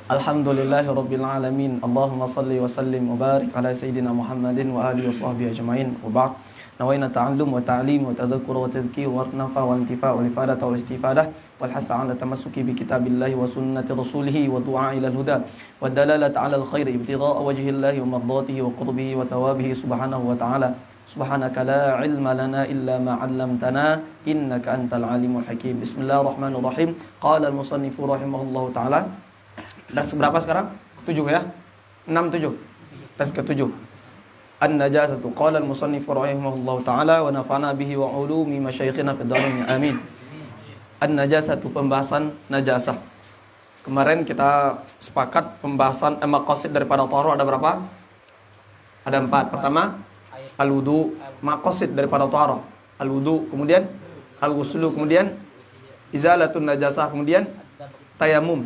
Alhamdulillahi Rabbil Alamin. Allahumma salli wa sallim wa barik ala Sayyidina Muhammadin wa alihi wa sahbihi ajma'in. Wa ba'd. Nawaina ta'allum wa ta'lim wa tadhakkur wa tadhkir wa nafa wa intifa wa ifadah wa istifadah wal hatha ala tamassuki bi kitabillahi wa sunnati rasulih wa du'a ila al-huda wa dalalata ala al-khair ibtigha'a wajhillahi wa mardatihi wa qurbihi wa thawabihi subhanahu wa ta'ala. Subhanaka la ilma lana illa ma 'allamtana innaka antal alimul hakim. Bismillahirrahmanirrahim. Qala al-musannifu rahimahullahu ta'ala. Das berapa sekarang? 7 ya? 6, 7. Das ke-7. An-najasatu. Qala al-musannif rahimahullahu ta'ala wa nafa'na bihi wa ulumi masyayikhina fid dharain. Amin. An-najasatu, pembahasan najasah. Kemarin kita sepakat pembahasan maqasid daripada taharah ada berapa? Ada 4. Pertama, al-wudu, maqasid daripada taharah. Al-wudu, kemudian al-ghuslu, kemudian izalatun najasah, kemudian tayamum.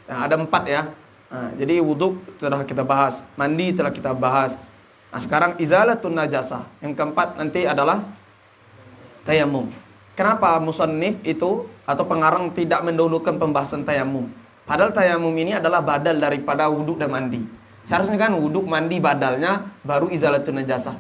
Nah, ada 4 ya. Nah, jadi wudhu telah kita bahas, mandi telah kita bahas. Nah, sekarang izalatun najasah. Yang keempat nanti adalah tayamum. Kenapa musannif itu atau pengarang tidak mendahulukan pembahasan tayamum? Padahal tayamum ini adalah badal daripada wudhu dan mandi. Seharusnya kan wudhu, mandi badalnya, baru izalatun najasah.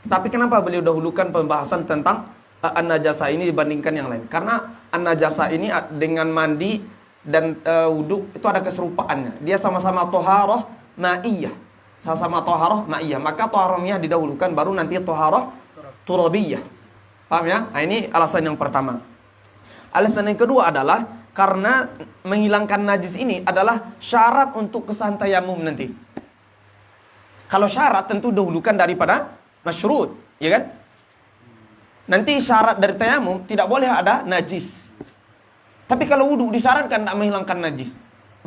Tapi kenapa beliau dahulukan pembahasan tentang an-najasah ini dibandingkan yang lain? Karena an-najasah ini dengan mandi dan wudhu itu ada keserupaannya. Dia sama-sama toharoh ma'iyah. Sama-sama toharoh ma'iyah. Maka toharoh ma'iyah didahulukan, baru nanti toharoh turabiyah. Paham ya? Nah, ini alasan yang pertama. Alasan yang kedua adalah karena menghilangkan najis ini adalah syarat untuk kesahan tayamum nanti. Kalau syarat tentu dahulukan daripada masyrut, ya kan? Nanti syarat dari tayamum tidak boleh ada najis. Tapi kalau wudhu disyaratkan tidak menghilangkan najis.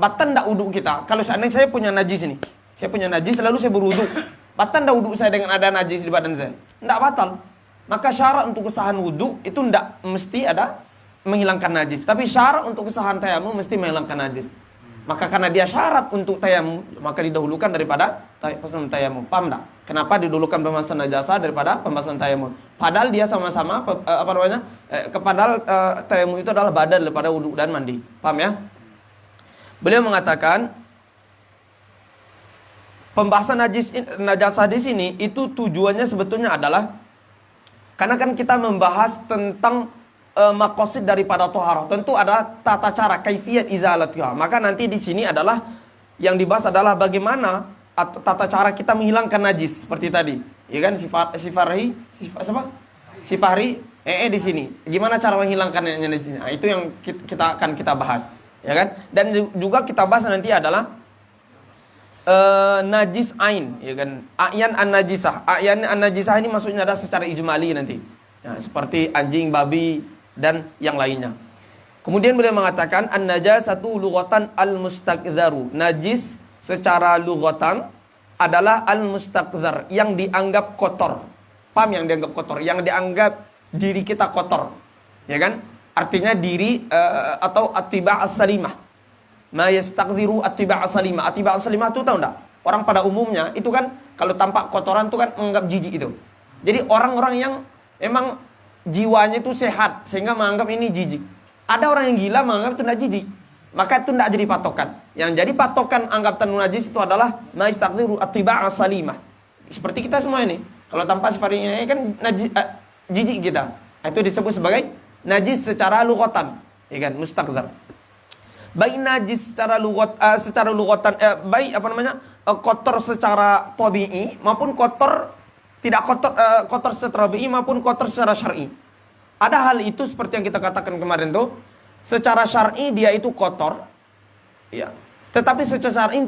Batal tidak wudhu kita? Kalau seandainya saya punya najis ini, saya punya najis lalu saya berwudhu, batal tidak wudhu saya dengan ada najis di badan saya? Tidak batal. Maka syarat untuk kesahan wudhu itu tidak mesti ada menghilangkan najis. Tapi syarat untuk kesahan tayamum mesti menghilangkan najis. Maka karena dia syarat untuk tayamum, maka didahulukan daripada tayamum. Paham tak? Kenapa didahulukan pembahasan najasah daripada pembahasan tayamum? Padahal dia sama-sama padahal tayamum itu adalah badal daripada wudhu dan mandi. Paham ya? Beliau mengatakan pembahasan najasah di sini itu tujuannya sebetulnya adalah karena kan kita membahas tentang maqasid daripada toharah. Tentu ada tata cara kaifiyat izalatiha. Maka nanti di sini adalah yang dibahas adalah bagaimana tata cara kita menghilangkan najis seperti tadi. Ya kan sifari di sini. Gimana cara menghilangkan najis? Nah, itu yang kita akan bahas, ya kan? Dan juga kita bahas nanti adalah najis ain, ya kan? A'yan an-najisah. A'yan an-najisah ini maksudnya ada secara ijmali nanti. Ya, seperti anjing, babi dan yang lainnya. Kemudian beliau mengatakan an-najasatu lughatan al-mustakdharu. Najis secara lughatan adalah al-mustakdhar, yang dianggap kotor. Paham yang dianggap kotor? Yang dianggap diri kita kotor. Ya kan? Artinya diri atau attiba' as-salimah. Ma yastakdhiru attiba' as-salimah. Attiba' as-salimah itu tahu enggak? Orang pada umumnya itu kan kalau tampak kotoran itu kan menganggap jijik itu. Jadi orang-orang yang emang jiwanya itu sehat sehingga menganggap ini jijik. Ada orang yang gila menganggap itu tidak jijik. Maka itu tidak jadi patokan. Yang jadi patokan anggapan najis itu adalah maistaqdiru attiba' as-salimah. Seperti kita semua ini. Kalau tanpa sifat ini kan najis, jijik kita. Itu disebut sebagai najis secara lughatan. Ya kan, mustaqdar. Baik najis secara lughatan kotor secara tabi'i maupun kotor secara tabi'i maupun kotor secara syar'i. Ada hal itu seperti yang kita katakan kemarin tuh, secara syar'i dia itu kotor, ya. Tetapi secara syar'i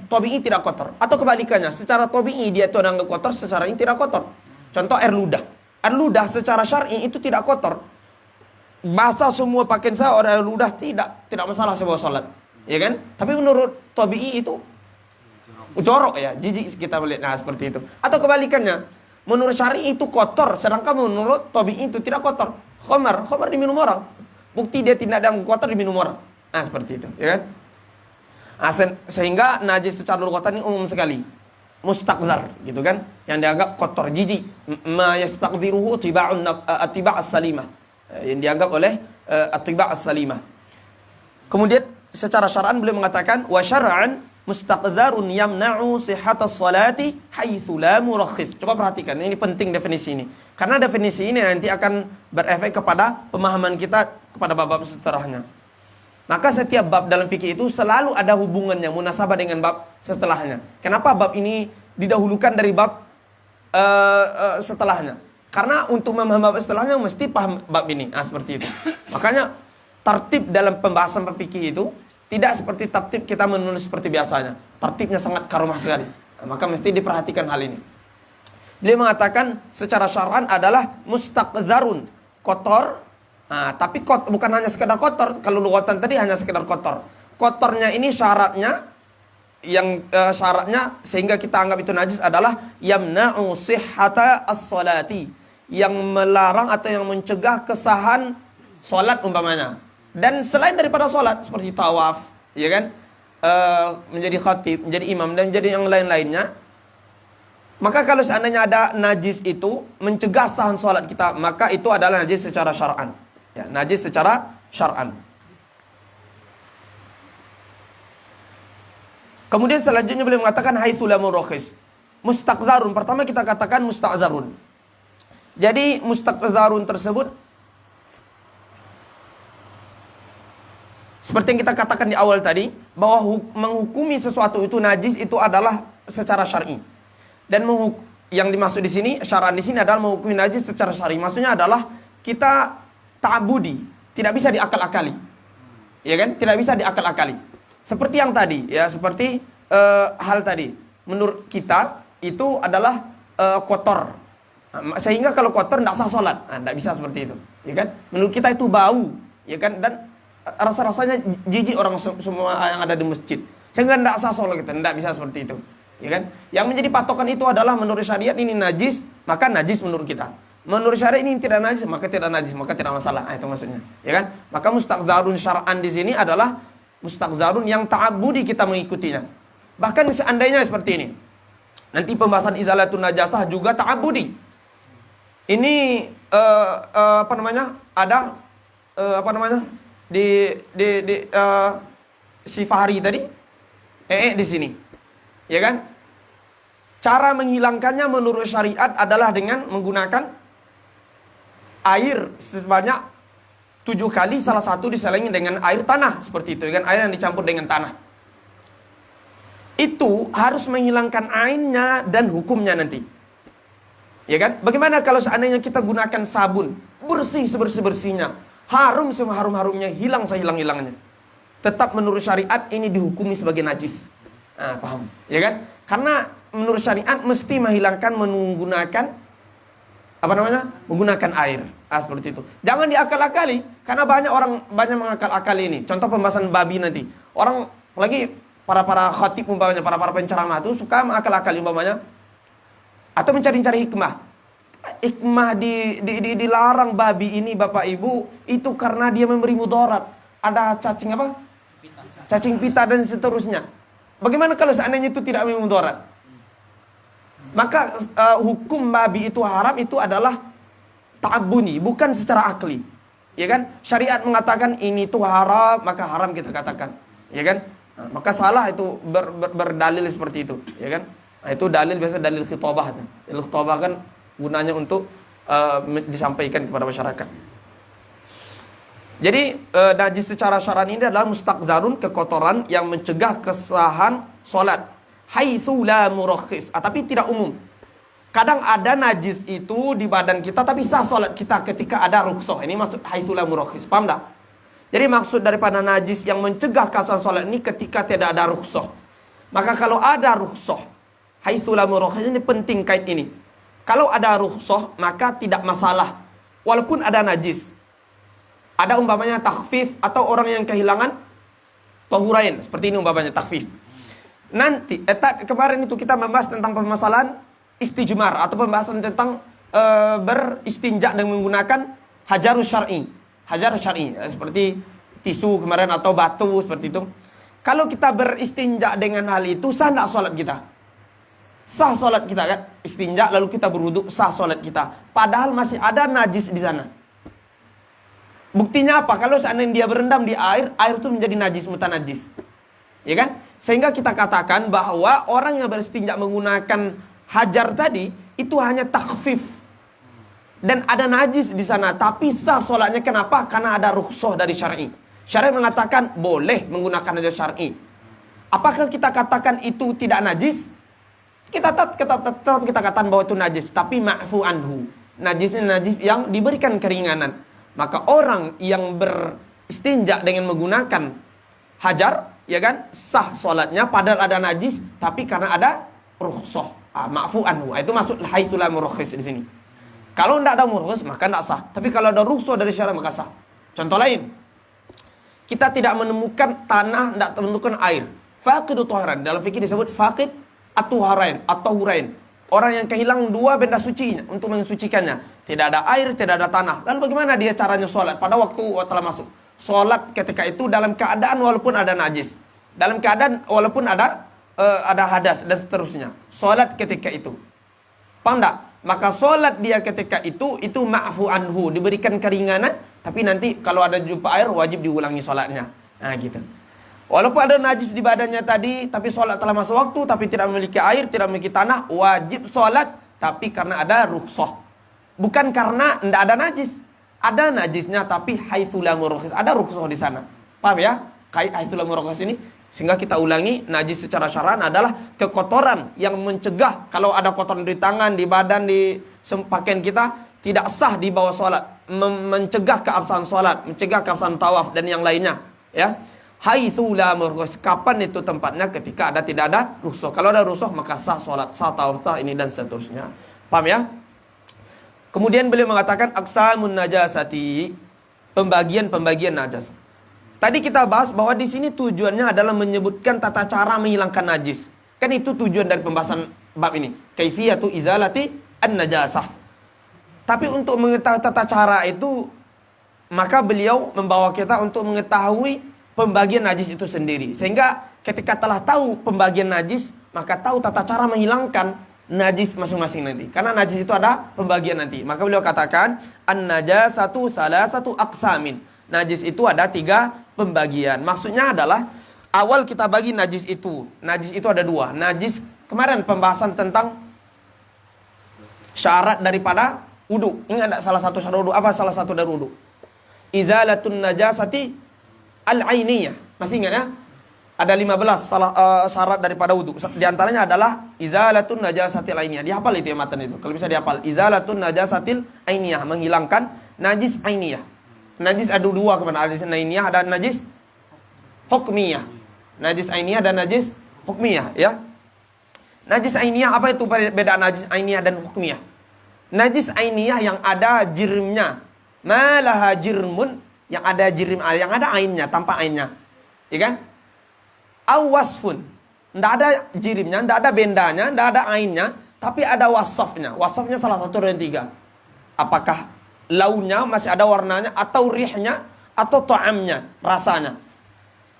tabi'i tidak kotor. Atau kebalikannya, secara tabi'i dia itu dianggap kotor, secara syar'i tidak kotor. Contoh air ludah. Air ludah secara syar'i itu tidak kotor. Basah semua pakaian saya orang air ludah tidak masalah saya bawa salat, ya kan? Tapi menurut tabi'i itu jorok ya, jijik kita melihat. Nah, seperti itu. Atau kebalikannya, menurut syar'i itu kotor, sedangkan menurut tabi'i itu tidak kotor. Khamar diminum orang. Bukti dia tidak ada yang kotor diminum orang. Nah, seperti itu, ya kan? Nah, sehingga najis secara lughatan ini umum sekali. Mustaqdhar, gitu kan? Yang dianggap kotor, jijik. Ma yastaqdiruhu attiba' as-salimah. Yang dianggap oleh attiba' as-salimah. Kemudian secara syar'an beliau mengatakan wa syar'an mustaqdzarun yamna'u sihhatas salati haitsu la murakhis. Coba perhatikan, ini penting definisi ini. Karena definisi ini nanti akan berefek kepada pemahaman kita kepada bab-bab setelahnya. Maka setiap bab dalam fikih itu selalu ada hubungannya, munasabah dengan bab setelahnya. Kenapa bab ini didahulukan dari bab setelahnya? Karena untuk memahami bab setelahnya mesti paham bab ini. Seperti itu. Makanya tertib dalam pembahasan fikih itu tidak seperti tertib kita menulis seperti biasanya. Tertibnya sangat karomah sekali. Maka mesti diperhatikan hal ini. Dia mengatakan secara syar'an adalah mustaqdzarun, kotor. Tapi bukan hanya sekedar kotor. Kalau lughatan tadi hanya sekedar kotor. Kotornya ini syaratnya syaratnya sehingga kita anggap itu najis adalah yamna'u sihhata as-salati, yang melarang atau yang mencegah kesahan salat umpamanya. Dan selain daripada salat seperti tawaf, ya kan? Menjadi khatib, menjadi imam dan menjadi yang lain-lainnya. Maka kalau seandainya ada najis itu mencegah sahan salat kita, maka itu adalah najis secara syar'an. Ya, najis secara syar'an. Kemudian selanjutnya beliau mengatakan haitsu la murakhis. Mustaqdzarun, pertama kita katakan mustaqdzarun. Jadi mustaqdzarun tersebut seperti yang kita katakan di awal tadi, bahwa menghukumi sesuatu itu najis itu adalah secara syar'i. Dan yang dimaksud di sini, syar'an di sini adalah menghukumi najis secara syar'i. Maksudnya adalah kita ta'budi, tidak bisa diakal-akali. Ya kan? Tidak bisa diakal-akali. Seperti yang tadi, ya, seperti hal tadi. Menurut kita itu adalah kotor. Sehingga kalau kotor tidak sah salat. Tidak bisa seperti itu, ya kan? Menurut kita itu bau, ya kan? Dan rasa-rasanya jijik orang semua yang ada di masjid. Sehingga tidak sah salat kita, tidak bisa seperti itu. Ya kan? Yang menjadi patokan itu adalah menurut syariat ini najis, maka najis menurut kita. Menurut syariat ini tidak najis, maka tidak najis, maka tidak masalah. Itu maksudnya. Ya kan? Maka mustaqdzarun syar'an di sini adalah mustaqdzarun yang ta'abbudi kita mengikutinya. Bahkan seandainya seperti ini. Nanti pembahasan izalatun najasah juga ta'abbudi. Ini ada si Fahri tadi di sini, ya kan? Cara menghilangkannya menurut syariat adalah dengan menggunakan air sebanyak 7 kali, salah satu diselingi dengan air tanah seperti itu, ya kan? Air yang dicampur dengan tanah. Itu harus menghilangkan ainnya dan hukumnya nanti, ya kan? Bagaimana kalau seandainya kita gunakan sabun bersih sebersih-bersihnya, harum seharum-harumnya, hilang sehilang-hilangnya, tetap menurut syariat ini dihukumi sebagai najis. Paham? Ya kan? Karena menurut syariat mesti menghilangkan menggunakan menggunakan air. Seperti itu. Jangan diakal-akali, karena banyak mengakal-akali ini. Contoh pembahasan babi nanti. Orang lagi para khatib umpamanya, para penceramah itu suka mengakal-akali umpamanya atau mencari-cari hikmah. Hikmah dilarang babi ini Bapak Ibu itu karena dia memberi mudarat. Ada cacing apa? Cacing pita dan seterusnya. Bagaimana kalau seandainya itu tidak memberi mudarat? Maka hukum babi itu haram itu adalah ta'abbuni, bukan secara akli. Ya kan? Syariat mengatakan ini tuh haram, maka haram kita katakan. Ya kan? Maka salah itu berdalil seperti itu, ya kan? Itu dalil biasa dalil khitabah. Dalil khitabah kan gunanya untuk disampaikan kepada masyarakat. Jadi najis secara syar'an ini adalah mustaqdzarun, kekotoran yang mencegah kesahan salat. Haitsu la murakhis, tapi tidak umum. Kadang ada najis itu di badan kita tapi sah salat kita ketika ada rukhsah. Ini maksud haitsu la murakhis. Paham tak? Jadi maksud daripada najis yang mencegah kesahan salat ini ketika tidak ada rukhsah. Maka kalau ada rukhsah, haitsu la murakhis, ini penting kait ini. Kalau ada rukhsah maka tidak masalah walaupun ada najis. Ada umpamanya takhfif atau orang yang kehilangan tahurain, seperti ini umpamanya takhfif. Nanti kemarin itu kita membahas tentang permasalahan istijmar atau pembahasan tentang beristinja dengan menggunakan hajarus syar'i. Hajar syar'i seperti tisu kemarin atau batu seperti itu. Kalau kita beristinja dengan hal itu, sah enggak salat kita? Sah salat kita kan? Istinja lalu kita berwudu, sah salat kita. Padahal masih ada najis di sana. Buktinya apa? Kalau seandainya dia berendam di air, air itu menjadi najis, mutanajis. Ya kan? Sehingga kita katakan bahwa orang yang beristinja menggunakan hajar tadi itu hanya takhfif. Dan ada najis di sana, tapi sah solatnya. Kenapa? Karena ada rukhsah dari syar'i. Syar'i mengatakan boleh menggunakan hajar syar'i. Apakah kita katakan itu tidak najis? Kita tetap kita katakan bahwa itu najis, tapi ma'fu anhu. Najisnya najis yang diberikan keringanan. Maka orang yang beristinja dengan menggunakan hajar, ya kan, sah solatnya padahal ada najis, tapi karena ada rukhsah, ma'fu anhu. Itu maksud haitsu la murakhis di sini. Kalau tidak ada murakhis maka tidak sah. Tapi kalau ada rukhsah dari syariat maka sah. Contoh lain, kita tidak menemukan tanah, tidak menemukan air. Faqidu taharan, dalam fikih disebut faqid at-tuharain, at-tahurain. Orang yang kehilangan dua benda suci untuk mensucikannya. Tidak ada air, tidak ada tanah. Lalu bagaimana dia caranya sholat pada waktu telah masuk? Sholat ketika itu dalam keadaan walaupun ada najis. Dalam keadaan walaupun ada hadas dan seterusnya. Sholat ketika itu. Paham tak? Maka sholat dia ketika itu ma'fu anhu. Diberikan keringanan. Tapi nanti kalau ada jumpa air wajib diulangi sholatnya. Nah gitu. Walaupun ada najis di badannya tadi, tapi sholat telah masuk waktu, tapi tidak memiliki air, tidak memiliki tanah, wajib sholat, tapi karena ada rukhsah. Bukan karena tidak ada najis. Ada najisnya, tapi haitsu la murakhis. Ada rukhsah di sana. Paham ya? Haitsu la murakhis ini, sehingga kita ulangi, najis secara syar'an adalah kekotoran yang mencegah, kalau ada kotoran di tangan, di badan, di pakaian kita, tidak sah di bawah sholat. Mencegah keabsahan sholat, mencegah keabsahan tawaf, dan yang lainnya. Ya. Haitsu la murakhis, kapan itu tempatnya? Ketika tidak ada rukhsah. Kalau ada rukhsah maka sah salat, sah tawaf, ini dan seterusnya. Paham ya? Kemudian beliau mengatakan aqsamun najasati, pembagian najas. Tadi kita bahas bahwa di sini tujuannya adalah menyebutkan tata cara menghilangkan najis. Kan itu tujuan dari pembahasan bab ini. Kaifiyatu izalati an-najasah. Tapi untuk mengetahui tata cara itu, maka beliau membawa kita untuk mengetahui pembagian najis itu sendiri. Sehingga ketika telah tahu pembagian najis, maka tahu tata cara menghilangkan najis masing-masing nanti. Karena najis itu ada pembagian nanti. Maka beliau katakan, an-najasatu salasatu aqsamin. Najis itu ada 3 pembagian. Maksudnya adalah, awal kita bagi najis itu. Najis itu ada 2. Najis, kemarin pembahasan tentang syarat daripada wudu. Ingat tak salah satu syarat wudu? Apa salah satu dari wudu? Izalatun najasati al-ainiyah. Masih ingat ya? Ada 15 syarat daripada wudu. Di antaranya adalah izalatun najasatil ainiyah. Dihafal itu ya matan itu. Kalau bisa dihafal. Izalatun najasatil ainiyah, menghilangkan najis ainiyah. Najis ada 2 kemana? Najis ainiyah, ada najis hukmiyah. Najis ainiyah dan najis hukmiyah, ya. Najis ainiyah, apa itu beda najis ainiyah dan hukmiyah? Najis ainiyah yang ada jirmnya. Malaha jirmun, yang ada jirim, yang ada ainnya, tanpa ainnya. Ya kan? Awasfun, tidak ada jirimnya, tidak ada bendanya, tidak ada ainnya, tapi ada wasafnya. Wasafnya salah satu dari 3. Apakah launya masih ada warnanya, atau rihnya, atau ta'amnya, rasanya.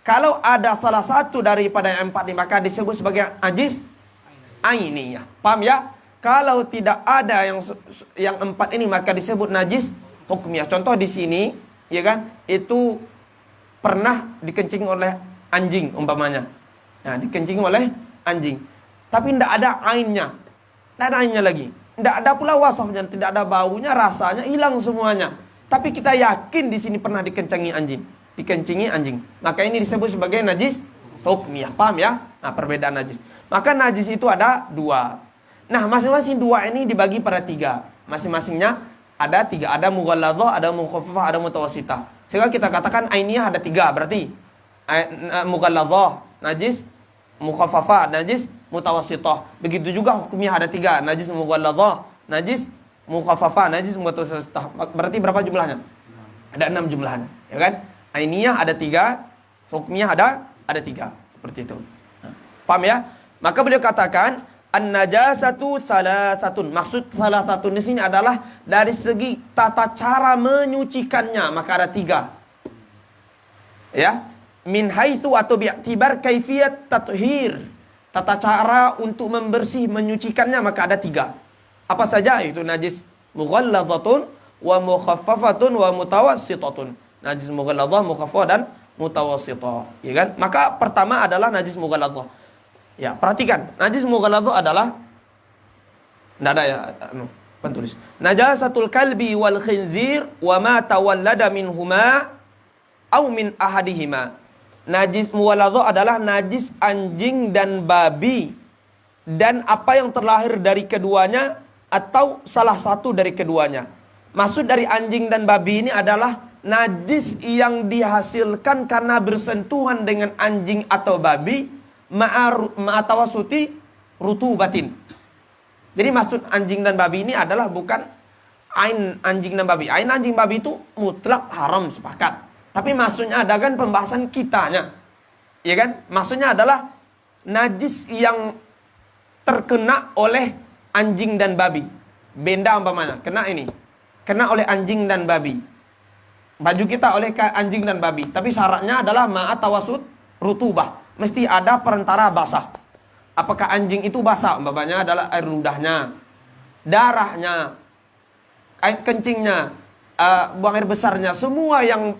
Kalau ada salah satu daripada yang 4 ini, maka disebut sebagai najis ainiyah. Paham ya? Kalau tidak ada yang 4 ini, maka disebut najis hukmiyah. Contoh di sini, ya kan, itu pernah dikencing oleh anjing umpamanya. Nah, dikencing oleh anjing. Tapi tidak ada ainnya. Tidak ada ainnya lagi. Tidak ada pula wasafnya, tidak ada baunya, rasanya hilang semuanya. Tapi kita yakin di sini pernah dikencingi anjing. Dikencingi anjing. Maka ini disebut sebagai najis hukmiyah. Paham ya? Nah, perbedaan najis. Maka najis itu ada 2. Nah, masing-masing 2 ini dibagi pada 3. Masing-masingnya ada 3. Ada mughalladzah, ada mukhaffafah, ada mutawassithah. Sehingga kita katakan ainiyah ada 3 berarti. Mughalladzah najis, mukhaffafah najis, mutawassithah. Begitu juga hukmiyah ada 3. Najis mughalladzah, najis mukhaffafah, najis mutawassithah. Berarti berapa jumlahnya? Ada 6 jumlahnya, ya kan? Ainiyah ada 3, hukmiyah ada 3. Seperti itu. Paham ya? Maka beliau katakan an-najasatu salasatun. Maksud salasatun di sini adalah dari segi tata cara menyucikannya, maka ada 3. Ya, min haitsu atau bi'tibar kaifiyat tathhir. Tata cara untuk membersih, menyucikannya, maka ada 3. Apa saja? Itu najis mughalladzatun, wa mukhaffafatun wa mutawassitatun. Najis mughalladhah, mukhaffafah dan mutawassithah, ya kan? Maka pertama adalah najis mughalladhah. Ya, perhatikan. Najis mughalladhah adalah enggak ada ya, pentulis. Najasatul kalbi wal khinzir wa ma tawallada minhuma aw min ahadihima. Najis mughalladhah adalah najis anjing dan babi dan apa yang terlahir dari keduanya atau salah satu dari keduanya. Maksud dari anjing dan babi ini adalah najis yang dihasilkan karena bersentuhan dengan anjing atau babi ma'atawasuti rutubatin. Jadi maksud anjing dan babi ini adalah bukan ain anjing dan babi. Ain anjing babi itu mutlak haram, sepakat. Tapi maksudnya ada kan pembahasan kitanya. Ya kan? Maksudnya adalah najis yang terkena oleh anjing dan babi. Benda umpamanya, kena ini. Kena oleh anjing dan babi. Baju kita oleh anjing dan babi. Tapi syaratnya adalah ma'atawasut rutubah. Mesti ada perantara basah. Apakah anjing itu basah? Umpamanya adalah air ludahnya, darahnya, air kencingnya, buang air besarnya, semua yang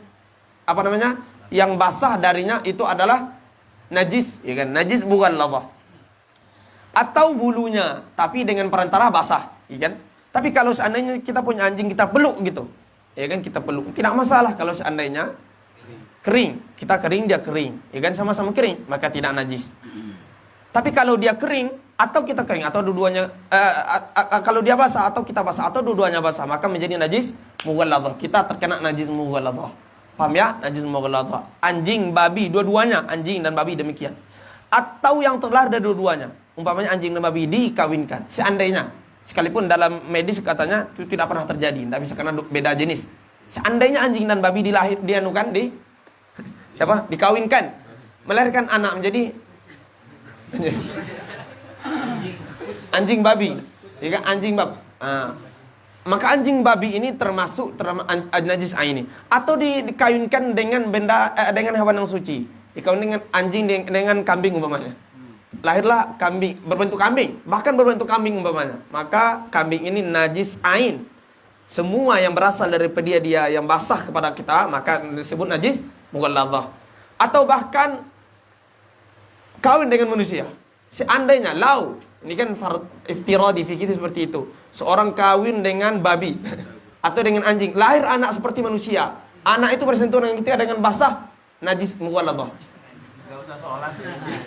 yang basah darinya itu adalah najis, ya kan? Najis mughalladhah. Atau bulunya, tapi dengan perantara basah, ya kan? Tapi kalau seandainya kita punya anjing kita peluk gitu, ya kan, kita peluk, tidak masalah kalau seandainya kering, kita kering dia kering, ya kan, sama-sama kering, maka tidak najis. Tapi kalau dia kering atau kita kering atau dua-duanya kalau dia basah atau kita basah atau dua-duanya basah, maka menjadi najis mughalladhah. Kita terkena najis mughalladhah. Paham ya? Najis mughalladhah. Anjing, babi, dua-duanya, anjing dan babi demikian. Atau yang terlahir dari dua-duanya. Umpamanya anjing dan babi dikawinkan. Seandainya, sekalipun dalam medis katanya itu tidak pernah terjadi, tidak bisa karena beda jenis. Seandainya anjing dan babi dikawinkan, melahirkan anak menjadi anjing babi, ya kan, anjing babi. Maka anjing babi ini termasuk najis ini. Atau dikawinkan dengan dengan hewan yang suci. Dikawinkan dengan anjing dengan kambing umpamanya. Lahirlah kambing berbentuk kambing, bahkan berbentuk kambing umpamanya. Maka kambing ini najis ain. Semua yang berasal dari dia yang basah kepada kita, maka disebut najis mughalladhah. Atau bahkan kawin dengan manusia. Seandainya ini kan iftiradi fikih seperti itu. Seorang kawin dengan babi atau dengan anjing, lahir anak seperti manusia. Anak itu bersentuhan dengan kita dengan basah, najis mughalladhah. Enggak usah salat.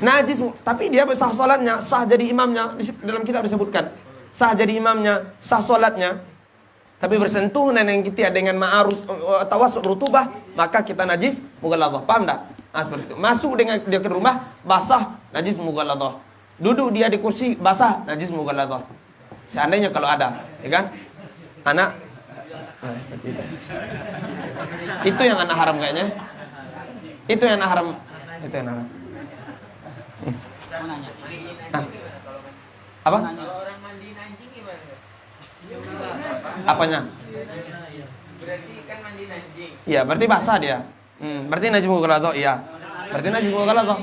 Najis, tapi dia sah salatnya, sah jadi imamnya. Dalam kitab disebutkan, sah jadi imamnya, sah salatnya. Tapi bersentuhan dengan kita dengan ma'aruf tawassut rutubah, maka kita najis mughalladhah. Paham enggak? Seperti itu. Masuk dengan dia ke rumah basah, najis mughalladhah. Duduk dia di kursi basah, najis mughalladhah. Seandainya kalau ada, ya kan? Anak seperti itu. Itu yang anak haram kayaknya. Itu yang anak haram. Itu yang anak. Apa? Kalau orang mandiin anjing gimana? Apanya? Berarti kan mandiin anjing. Iya, berarti basah dia. Berarti najis mughalladhah, iya. Berarti najis mughalladhah.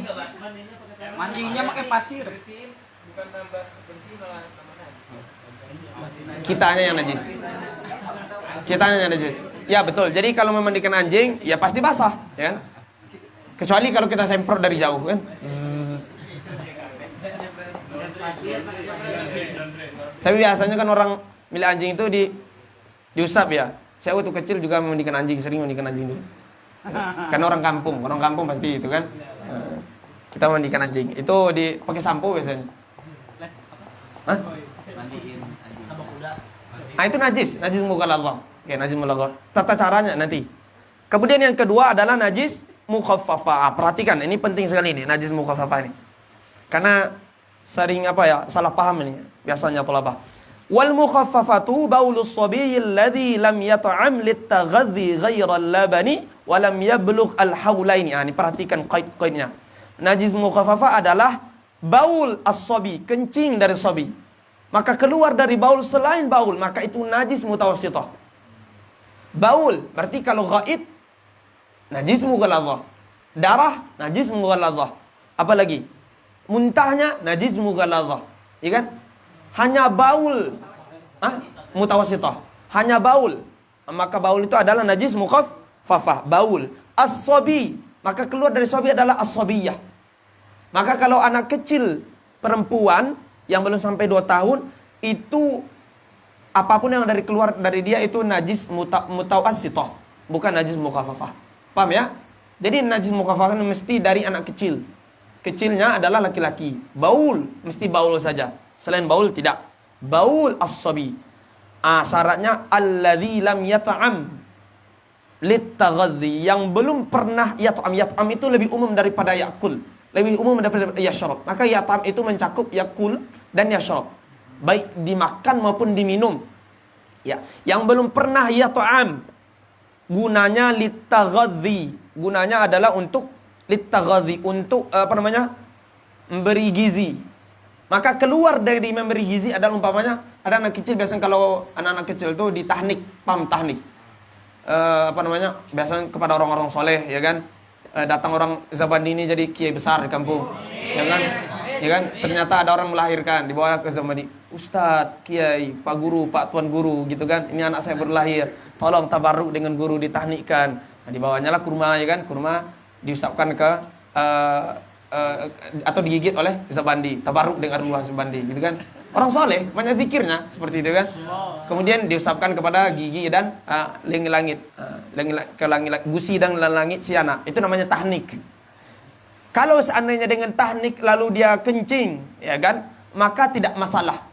Mancingnya pakai pasir. Bukan tambah bersih malah tambah najis. Kitanya yang najis. Kitanya yang najis. Ya betul. Jadi kalau memandikan anjing, ya pasti basah, ya kan? Kecuali kalau kita semprot dari jauh, kan? Tapi biasanya kan orang milik anjing itu diusap ya. Saya waktu kecil juga memandikan anjing, sering memandikan anjing dulu. Karena orang kampung pasti itu kan. Kita mandikan anjing. Itu pakai sampo biasanya. Hah? Itu najis mughalladhah. Oke, najis mughalladhah. Tata caranya nanti. Kemudian yang kedua adalah najis mukhaffafah. Perhatikan, ini penting sekali ini, najis mukhaffafah ini. Karena sering salah paham ini biasanya thalabah. Wal mukhaffafatu baulus sabiyyi alladhi lam yat'am litaghadhi ghairal labani wa lam yablugh al-haulaini. Ini perhatikan qaid-qaidnya. Najis mukhaffafah adalah baul as-sabi, kencing dari sabi. Maka keluar dari baul selain baul, maka itu najis mutawassithah. Baul berarti kalau ghaid najis mughalladhah. Darah najis mughalladhah. Apa lagi? Muntahnya najis mughalladhah. Ya kan? Hanya baul mutawassithah. Hanya baul maka baul itu adalah najis mukhaffafah, baul. As-sabi, maka keluar dari sabi adalah as-sabiyah. Maka kalau anak kecil perempuan yang belum sampai 2 tahun, itu apapun yang keluar dari dia itu najis mutawassithah, bukan najis mukhaffafah. Paham ya? Jadi najis mukhaffafah mesti dari anak kecil. Kecilnya adalah laki-laki. Baul mesti baul saja. Selain baul tidak. Baul as-sabi. Syaratnya alladzi lam yat'am litaghadzi, yang belum pernah yat'am. Yat'am itu lebih umum daripada yakul, lebih umum daripada yashrab. Maka yat'am itu mencakup yakul dan yashrab, baik dimakan maupun diminum. Ya, yang belum pernah yat'am, gunanya litaghadzi. Gunanya adalah untuk litaghadzi, untuk memberi gizi. Maka keluar dari memberi gizi adalah umpamanya ada anak kecil, biasanya kalau anak-anak kecil itu ditahnik, paham tahnik? Biasanya kepada orang-orang soleh, ya kan? Datang orang Zabandi ini jadi kiai besar di kampung, ya kan? Ya kan? Ternyata ada orang melahirkan, dibawa ke Zabandi. Ustadz, kiai, pak guru, pak tuan guru, gitu kan? Ini anak saya berlahir, tolong tabarruk dengan guru, ditahnikkan. Nah, dibawanya lah kurma, ya kan? Kurma diusapkan ke atau digigit oleh Zabandi, tabarruk dengan arwah Zabandi, gitu kan? Orang soleh banyak zikirnya seperti itu kan. Kemudian diusapkan kepada gigi dan langit, ke langit, gusi dan langit si anak. Itu namanya tahnik. Kalau seandainya dengan tahnik lalu dia kencing, ya kan, maka tidak masalah.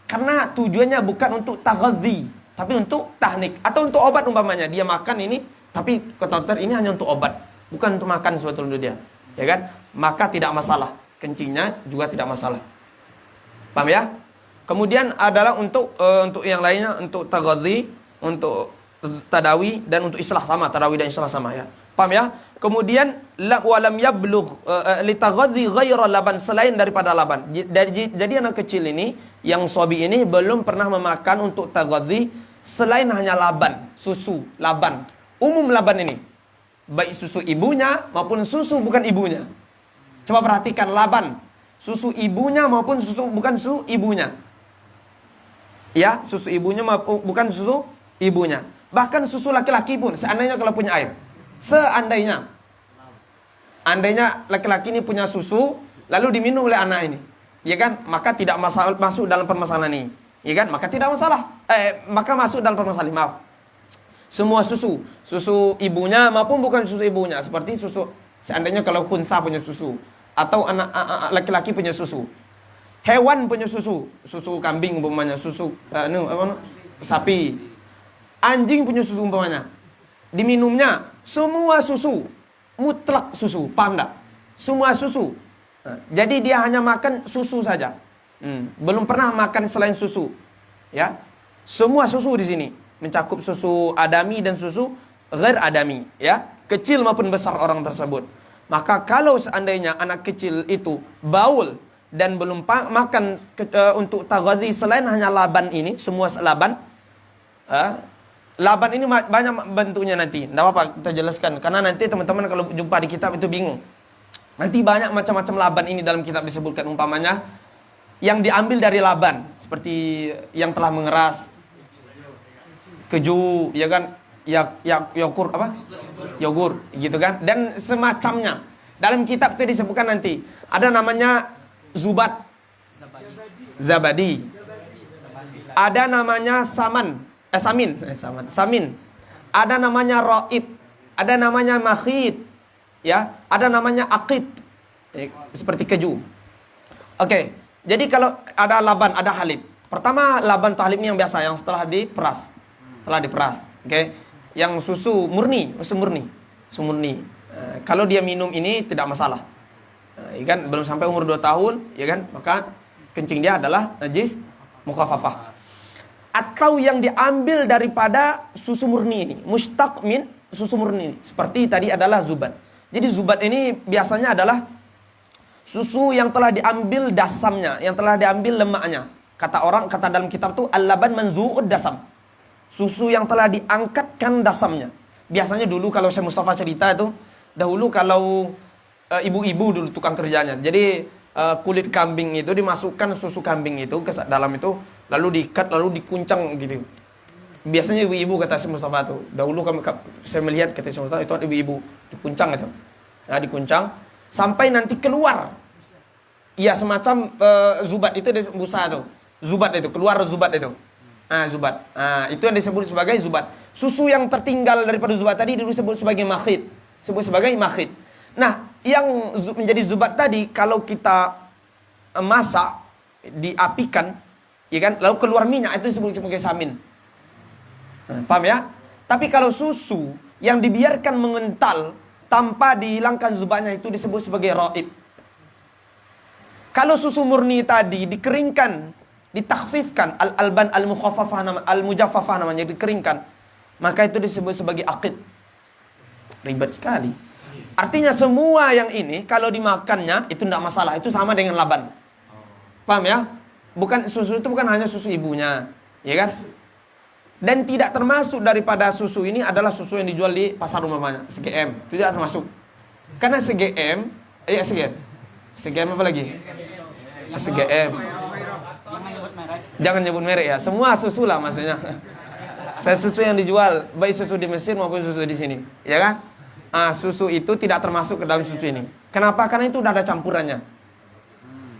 Karena tujuannya bukan untuk taghadzi, tapi untuk tahnik atau untuk obat umpamanya. Dia makan ini, tapi kata dokter ini hanya untuk obat, bukan untuk makan sebetulnya dia. Ya kan? Maka tidak masalah. Kencingnya juga tidak masalah. Paham ya? Kemudian adalah untuk yang lainnya, untuk taghadzi, untuk tadawi dan untuk islah sama, tadawi dan islah sama ya. Paham ya? Kemudian walam yablugh li taghadzi ghaira laban, selain daripada laban. Jadi anak kecil ini yang sobi ini belum pernah memakan untuk taghadzi selain hanya laban, susu, laban. Umum laban ini. Baik susu ibunya maupun susu bukan ibunya. Coba perhatikan laban. Susu ibunya maupun susu bukan susu ibunya. Ya, susu ibunya maupun bukan susu ibunya. Bahkan susu laki-laki pun, seandainya kalau punya air. Andainya laki-laki ini punya susu, lalu diminum oleh anak ini. Ya kan? Maka tidak masuk dalam permasalahan ini. Ya kan? Maka tidak masalah. Maka masuk dalam permasalahan, maaf. Semua susu. Susu ibunya maupun bukan susu ibunya. Seperti susu, seandainya kalau khunsa punya susu. Atau anak laki-laki punya susu. Hewan punya susu, susu kambing umpamanya, susu sapi. Anjing punya susu umpamanya. Diminumnya semua susu, mutlak susu, paham tak? Semua susu. Jadi dia hanya makan susu saja. Belum pernah makan selain susu. Ya. Semua susu di sini mencakup susu adami dan susu ghair adami, ya. Kecil maupun besar orang tersebut. Maka kalau seandainya anak kecil itu baul dan belum makan untuk taghadzi selain hanya laban ini, semua laban. Laban ini banyak bentuknya nanti. Tidak apa-apa kita jelaskan. Karena nanti teman-teman kalau jumpa di kitab itu bingung. Nanti banyak macam-macam laban ini dalam kitab disebutkan. Umpamanya yang diambil dari laban. Seperti yang telah mengeras. Keju, ya kan? Yogur apa? Yogur, gitu kan? Dan semacamnya. Dalam kitab itu disebutkan nanti. Ada namanya zubat, zabadi. Ada namanya samin. Ada namanya roib. Ada namanya makhid. Ya, ada namanya akid. Seperti keju. Oke, jadi kalau ada laban, ada halib. Pertama laban atau halib ini yang biasa, yang setelah diperas. Oke. Yang susu murni. Kalau dia minum ini tidak masalah. Ya kan, belum sampai umur 2 tahun, ya kan, maka kencing dia adalah najis mukhaffafah. Atau yang diambil daripada susu murni ini, mustaq min susu murni. Seperti tadi adalah zubat. Jadi zubat ini biasanya adalah susu yang telah diambil dasamnya, yang telah diambil lemaknya. Kata dalam kitab itu al-laban manzu'ud dasam. Susu yang telah diangkatkan dasamnya. Biasanya dulu kalau Syekh Mustafa cerita itu, dahulu kalau ibu-ibu dulu tukang kerjanya. Jadi kulit kambing itu dimasukkan susu kambing itu ke dalam itu, lalu diikat, lalu dikuncang gitu. Biasanya ibu-ibu kata Syekh Mustafa tuh. Dahulu saya melihat kata Syekh Mustafa itu ada ibu-ibu dikuncang itu. Nah, dikuncang sampai nanti keluar. Ya semacam zubat itu busa tuh. Zubat itu, keluar zubat itu. Zubat. Itu yang disebut sebagai zubat. Susu yang tertinggal daripada zubat tadi disebut sebagai makhit. Disebut sebagai makhit. Nah, yang menjadi zubat tadi kalau kita masak, diapikan, ya kan? Lalu keluar minyak itu disebut sebagai samin. Paham ya? Tapi kalau susu yang dibiarkan mengental tanpa dihilangkan zubatnya itu disebut sebagai raib. Kalau susu murni tadi dikeringkan, ditakhfifkan, al-alban al-mukhaffafah al-mujaffafah namanya, dikeringkan, maka itu disebut sebagai aqid. Ribet sekali. Artinya semua yang ini kalau dimakannya itu tidak masalah, itu sama dengan laban. Paham ya? Bukan susu itu bukan hanya susu ibunya, ya kan? Dan tidak termasuk daripada susu ini adalah susu yang dijual di pasar umpamanya, SGM. Itu tidak termasuk. Karena SGM, SGM apa lagi? SGM. Jangan nyebut merek ya. Semua susu lah maksudnya. Saya susu yang dijual, baik susu di Mesir maupun susu di sini, ya kan? Susu itu tidak termasuk ke dalam susu ini. Kenapa? Karena itu udah ada campurannya.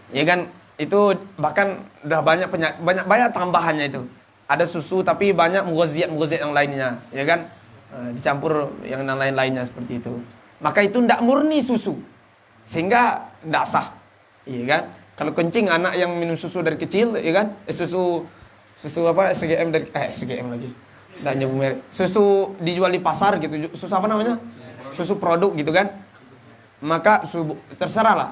Ya kan? Itu bahkan udah banyak tambahannya itu. Ada susu tapi banyak mughaziat yang lainnya, ya kan? Dicampur yang lain-lainnya seperti itu. Maka itu tidak murni susu. Sehingga tidak sah. Iya kan? Kalau kencing anak yang minum susu dari kecil, ya kan? Susu apa? SGM dari SGM lagi. Tidak nyebut merek. Susu dijual di pasar gitu. Susu apa namanya? Susu produk gitu kan? Maka terserah lah.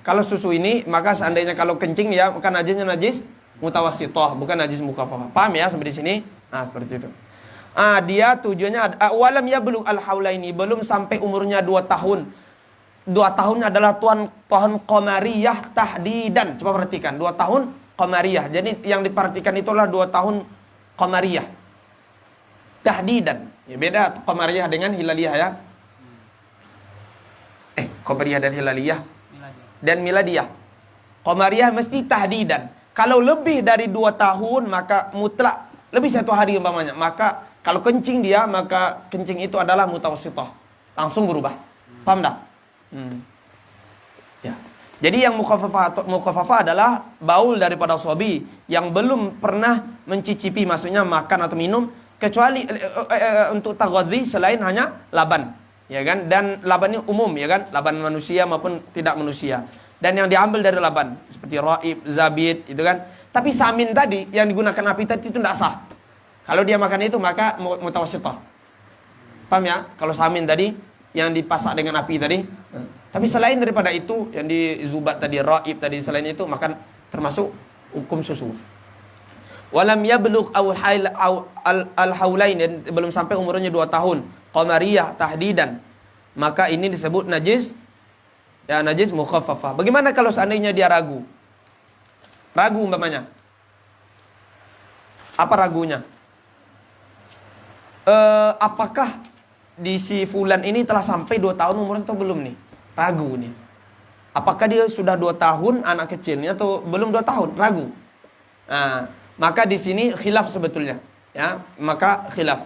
Kalau susu ini, maka seandainya kalau kencing ya, bukan najisnya najis mutawassithah, bukan najis mukhaffafah. Paham ya sampai di sini? Seperti itu. Dia tujuannya walam yablugh al-haulaini, belum sampai umurnya 2 tahun. 2 tahun adalah tahun qamariyah tahdidan. Coba perhatikan, 2 tahun qamariyah. Jadi yang diperhatikan itulah 2 tahun qamariyah. Tahdidan. Ya beda qamariyah dengan hilaliyah ya. Qamariyah dan hilaliyah dan miladiyah. Qamariyah mesti tahdidan. Kalau lebih dari 2 tahun maka mutlak lebih 1 hari umpamanya. Maka kalau kencing dia, maka kencing itu adalah mutawassithah. Langsung berubah. Paham dah? Ya. Jadi yang mukhaffafah adalah baul daripada shabi yang belum pernah mencicipi, maksudnya makan atau minum kecuali untuk taghadzi selain hanya laban, ya kan? Dan laban ini umum, ya kan? Laban manusia maupun tidak manusia. Dan yang diambil dari laban seperti raib, zabit, itu kan. Tapi samin tadi yang digunakan api tadi itu tidak sah. Kalau dia makan itu maka mutawassithah. Paham ya? Kalau samin tadi yang dipasak dengan api tadi. Tapi selain daripada itu, yang di zubat tadi, raib tadi, selain itu makan termasuk hukum susu. Walam yablugh al-haulain, belum sampai umurnya 2 tahun. Qamariyah tahdidan. Maka ini disebut najis, ya najis mukhaffafah. Bagaimana kalau seandainya dia ragu? Ragu umpamanya. Apa ragunya? Apakah di si fulan ini telah sampai 2 tahun umurnya atau belum nih? Ragu nih. Apakah dia sudah 2 tahun anak kecilnya atau belum 2 tahun? Ragu. Maka di sini khilaf sebetulnya. Ya, maka khilaf.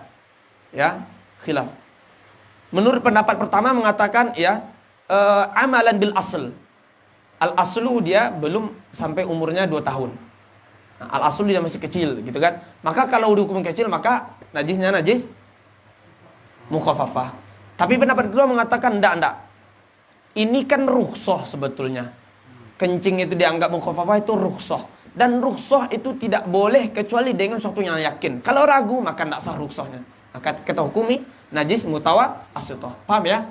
Ya, khilaf. Menurut pendapat pertama mengatakan ya amalan bil asl. Al aslu dia belum sampai umurnya 2 tahun. Al aslu dia masih kecil gitu kan. Maka kalau dihukum kecil maka najisnya najis mukhaffafah. Tapi pendapat kedua mengatakan enggak. Ini kan rukhsah sebetulnya. Kencing itu dianggap mukhaffafah itu rukhsah. Dan rukhsah itu tidak boleh kecuali dengan sesuatu yang yakin. Kalau ragu maka tidak sah rukhsahnya. Maka kita hukumi najis mutawassithah. Paham ya?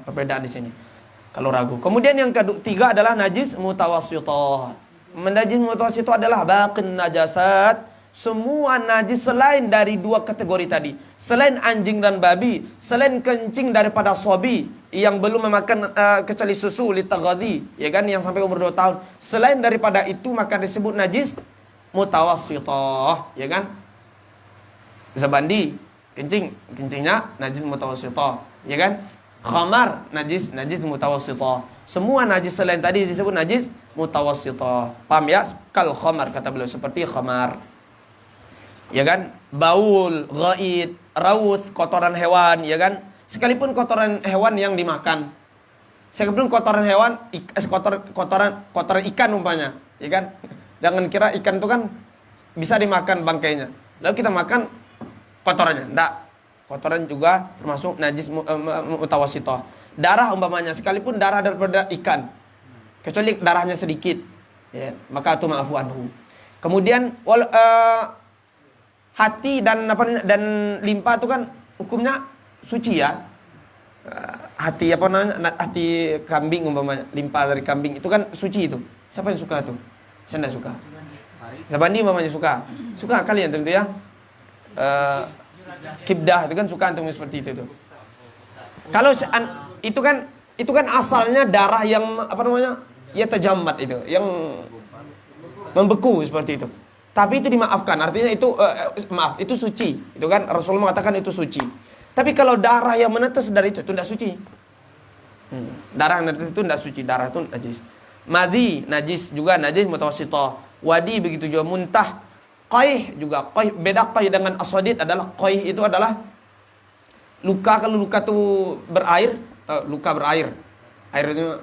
Perbedaan di sini. Kalau ragu. Kemudian yang ketiga adalah najis mutawassithah. Najis mutawassithah adalah baqin najasat. Semua najis selain dari 2 kategori tadi. Selain anjing dan babi, selain kencing daripada shabi yang belum memakan kecuali susu litaghadhi, ya kan, yang sampai umur 2 tahun. Selain daripada itu maka disebut najis mutawassithah, ya kan? Zabandi, kencingnya najis mutawassithah, ya kan? Khamar najis mutawassithah. Semua najis selain tadi disebut najis mutawassithah. Paham ya? Kal khamar kata beliau, seperti khamar. Ya kan? Baul, ghaid, rawuth, kotoran hewan, ya kan? Sekalipun kotoran hewan yang dimakan. Sekalipun kotoran hewan, kotoran ikan umpamanya, ya kan? Jangan kira ikan itu kan bisa dimakan bangkainya. Lalu kita makan kotorannya. Enggak. Kotoran juga termasuk najis mutawassithah. Darah umpamanya, sekalipun darah daripada ikan, kecuali darahnya sedikit, ya, maka itu ma'fu anhu. Kemudian hati dan limpa itu kan hukumnya suci ya. Hati hati kambing umpamanya, limpa dari kambing itu kan suci itu. Siapa yang suka itu? Saya tidak suka. Zabandi umpamanya suka. Suka kalian tentu ya. Kibdah itu kan suka antum seperti itu tuh. Kalau itu kan asalnya darah yang ya tajammat itu, yang membeku seperti itu. Tapi itu dimaafkan, artinya itu itu suci. Itu kan Rasulullah mengatakan itu suci. Tapi kalau darah yang menetes dari itu tidak suci. Darah yang menetes itu tidak suci, darah itu najis. Madhi najis juga, najis mutawassithah. Wadi begitu juga, muntah. Qaih juga, qaih beda qaih dengan aswadid adalah qaih itu adalah luka, kalau luka itu berair, luka berair. Airnya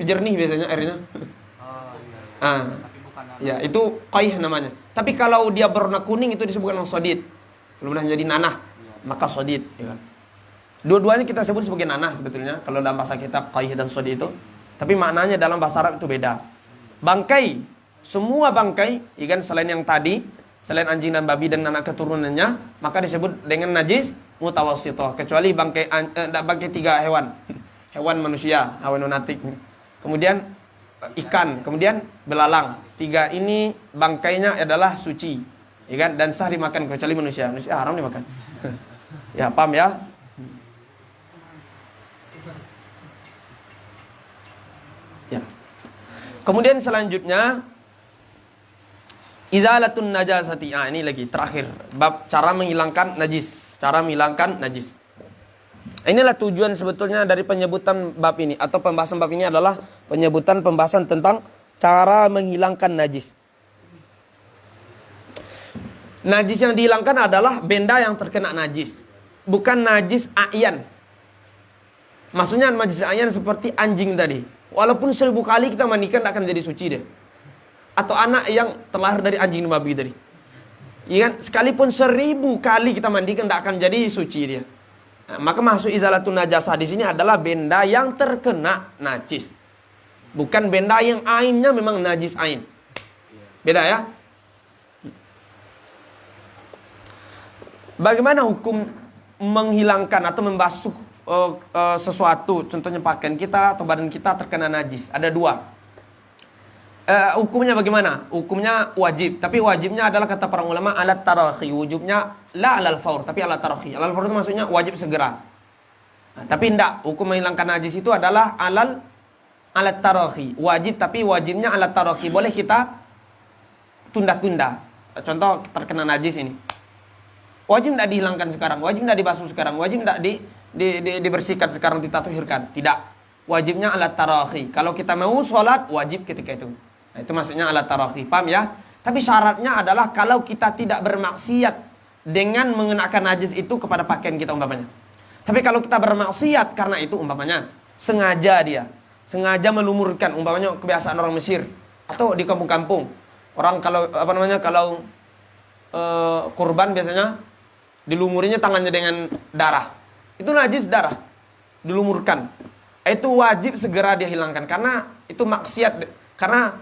jernih biasanya airnya. Ya, itu qaih namanya. Tapi kalau dia berwarna kuning itu disebutkan aswadid. Belum jadi nanah, maka aswadid, ya kan? Dua-duanya kita sebut sebagai nanah sebetulnya kalau dalam bahasa kita qaih dan aswadid itu. Tapi maknanya dalam bahasa Arab itu beda. Bangkai, semua bangkai, ya kan, selain yang tadi, selain anjing dan babi dan anak keturunannya, maka disebut dengan najis mutawassithah, kecuali bangkai 3 hewan. Hewan manusia, hewan nonatik. Kemudian ikan, kemudian belalang. 3 ini bangkainya adalah suci, ya kan, dan sah dimakan kecuali manusia. Manusia haram dimakan. Ya, paham ya? Ya. Kemudian selanjutnya izalatun najasati. Ini lagi terakhir bab cara menghilangkan najis. Cara menghilangkan najis. Inilah tujuan sebetulnya dari penyebutan bab ini atau pembahasan bab ini adalah pembahasan tentang cara menghilangkan najis. Najis yang dihilangkan adalah benda yang terkena najis, bukan najis a'yan. Maksudnya najis a'yan seperti anjing tadi. Walaupun 1000 kali kita mandikan tidak akan jadi suci deh. Atau anak yang terlahir dari anjing dan babi tadi. Ya kan? Sekalipun 1000 kali kita mandikan tidak akan jadi suci dia. Nah, maka masuk izalatun najasah di sini adalah benda yang terkena najis. Bukan benda yang ainnya memang najis ain. Beda ya? Bagaimana hukum menghilangkan atau membasuh sesuatu, contohnya pakaian kita atau badan kita terkena najis? Ada 2. Hukumnya bagaimana? Hukumnya wajib, tapi wajibnya adalah kata para ulama alat tarakhi. Wujubnya la alal faur, tapi alat tarakhi. Alal faur itu maksudnya wajib segera. Nah, tapi tidak, hukum menghilangkan najis itu adalah alat tarakhi. Wajib, tapi wajibnya alat tarakhi. Boleh kita tunda-tunda. Contoh terkena najis ini. Wajib tidak dihilangkan sekarang, wajib tidak dibasuh sekarang, wajib tidak dibersihkan sekarang, ditatuhirkan. Tidak. Wajibnya alat tarakhi. Kalau kita mau sholat, wajib ketika itu. Nah, itu maksudnya alat tarakhi. Paham ya? Tapi syaratnya adalah kalau kita tidak bermaksiat dengan mengenakan najis itu kepada pakaian kita umpamanya. Tapi kalau kita bermaksiat karena itu umpamanya, sengaja sengaja melumurkan, umpamanya kebiasaan orang Mesir atau di kampung-kampung. Orang kalau kurban biasanya dilumurinya tangannya dengan darah. Itu najis darah. Dilumurkan. Itu wajib segera dia hilangkan karena itu maksiat, karena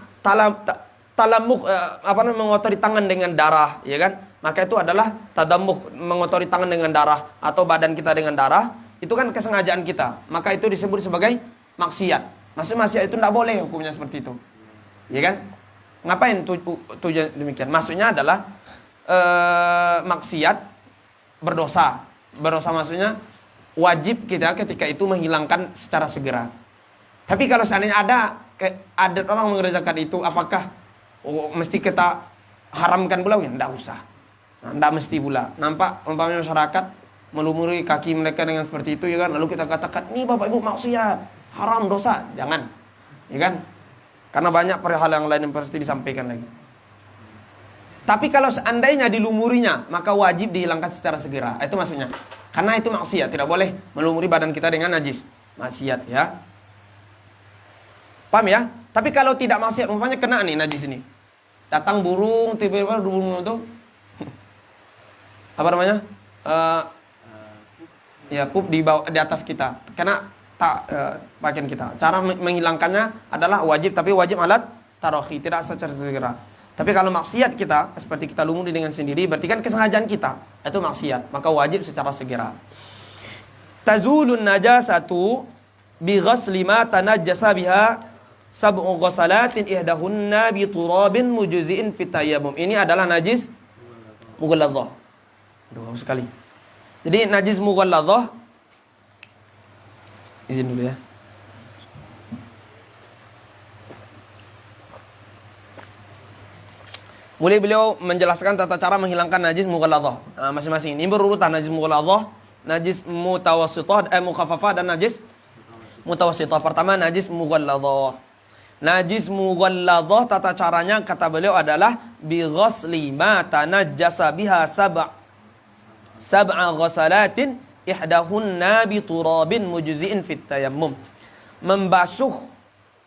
mengotori tangan dengan darah, ya kan? Maka itu adalah tadamuh, mengotori tangan dengan darah atau badan kita dengan darah, itu kan kesengajaan kita. Maka itu disebut sebagai maksiat. Maksud itu tidak boleh hukumnya seperti itu. Ya kan? Ngapain tujuan demikian? Maksudnya adalah maksiat berdosa. Berdosa maksudnya wajib kita ketika itu menghilangkan secara segera. Tapi kalau seandainya ada orang mengerjakan itu, apakah mesti kita haramkan pula? Ya, tidak usah. Tidak mesti pula. Nampak umpamanya masyarakat melumuri kaki mereka dengan seperti itu, ya kan? Lalu kita katakan, ini bapak ibu maksiat, haram, dosa. Jangan, ya kan? Karena banyak perihal yang lain yang pasti disampaikan lagi. Tapi kalau seandainya dilumurinya, maka wajib dihilangkan secara segera. Itu maksudnya. Karena itu maksiat, tidak boleh melumuri badan kita dengan najis. Maksiat ya. Paham ya? Tapi kalau tidak maksiat, umpamanya kena nih najis ini. Datang burung, tiba-tiba burung itu apa namanya? Ya, pup di bawah, di atas kita. Kena pakaian kita. Cara menghilangkannya adalah wajib, tapi wajib alat tarohi, tidak secara segera. Tapi kalau maksiat kita, seperti kita lumuri dengan sendiri, berarti kan kesengajaan kita. Itu maksiat, maka wajib secara segera. Tazulun najasatu bi ghasli ma tanajjasa biha sab'u ghasalatin ihdahunna bi turabin mujzi'in fit tayammum. Ini adalah najis mughalladhah. Aduh, sekali. Jadi najis mughalladhah, izin dulu ya. Mulai beliau menjelaskan tata cara menghilangkan najis mughalladhah. Masing-masing. Ini berurutan najis mughalladhah, najis mutawassithah, mukhaffafah dan najis mutawassithah. Pertama najis mughalladhah. Najis mughalladhah tata caranya kata beliau adalah bi ghasli ma tanajjasa biha sab'a ghasalatin ihdahunna bi turabin mujzi'in fit tayammum. Membasuh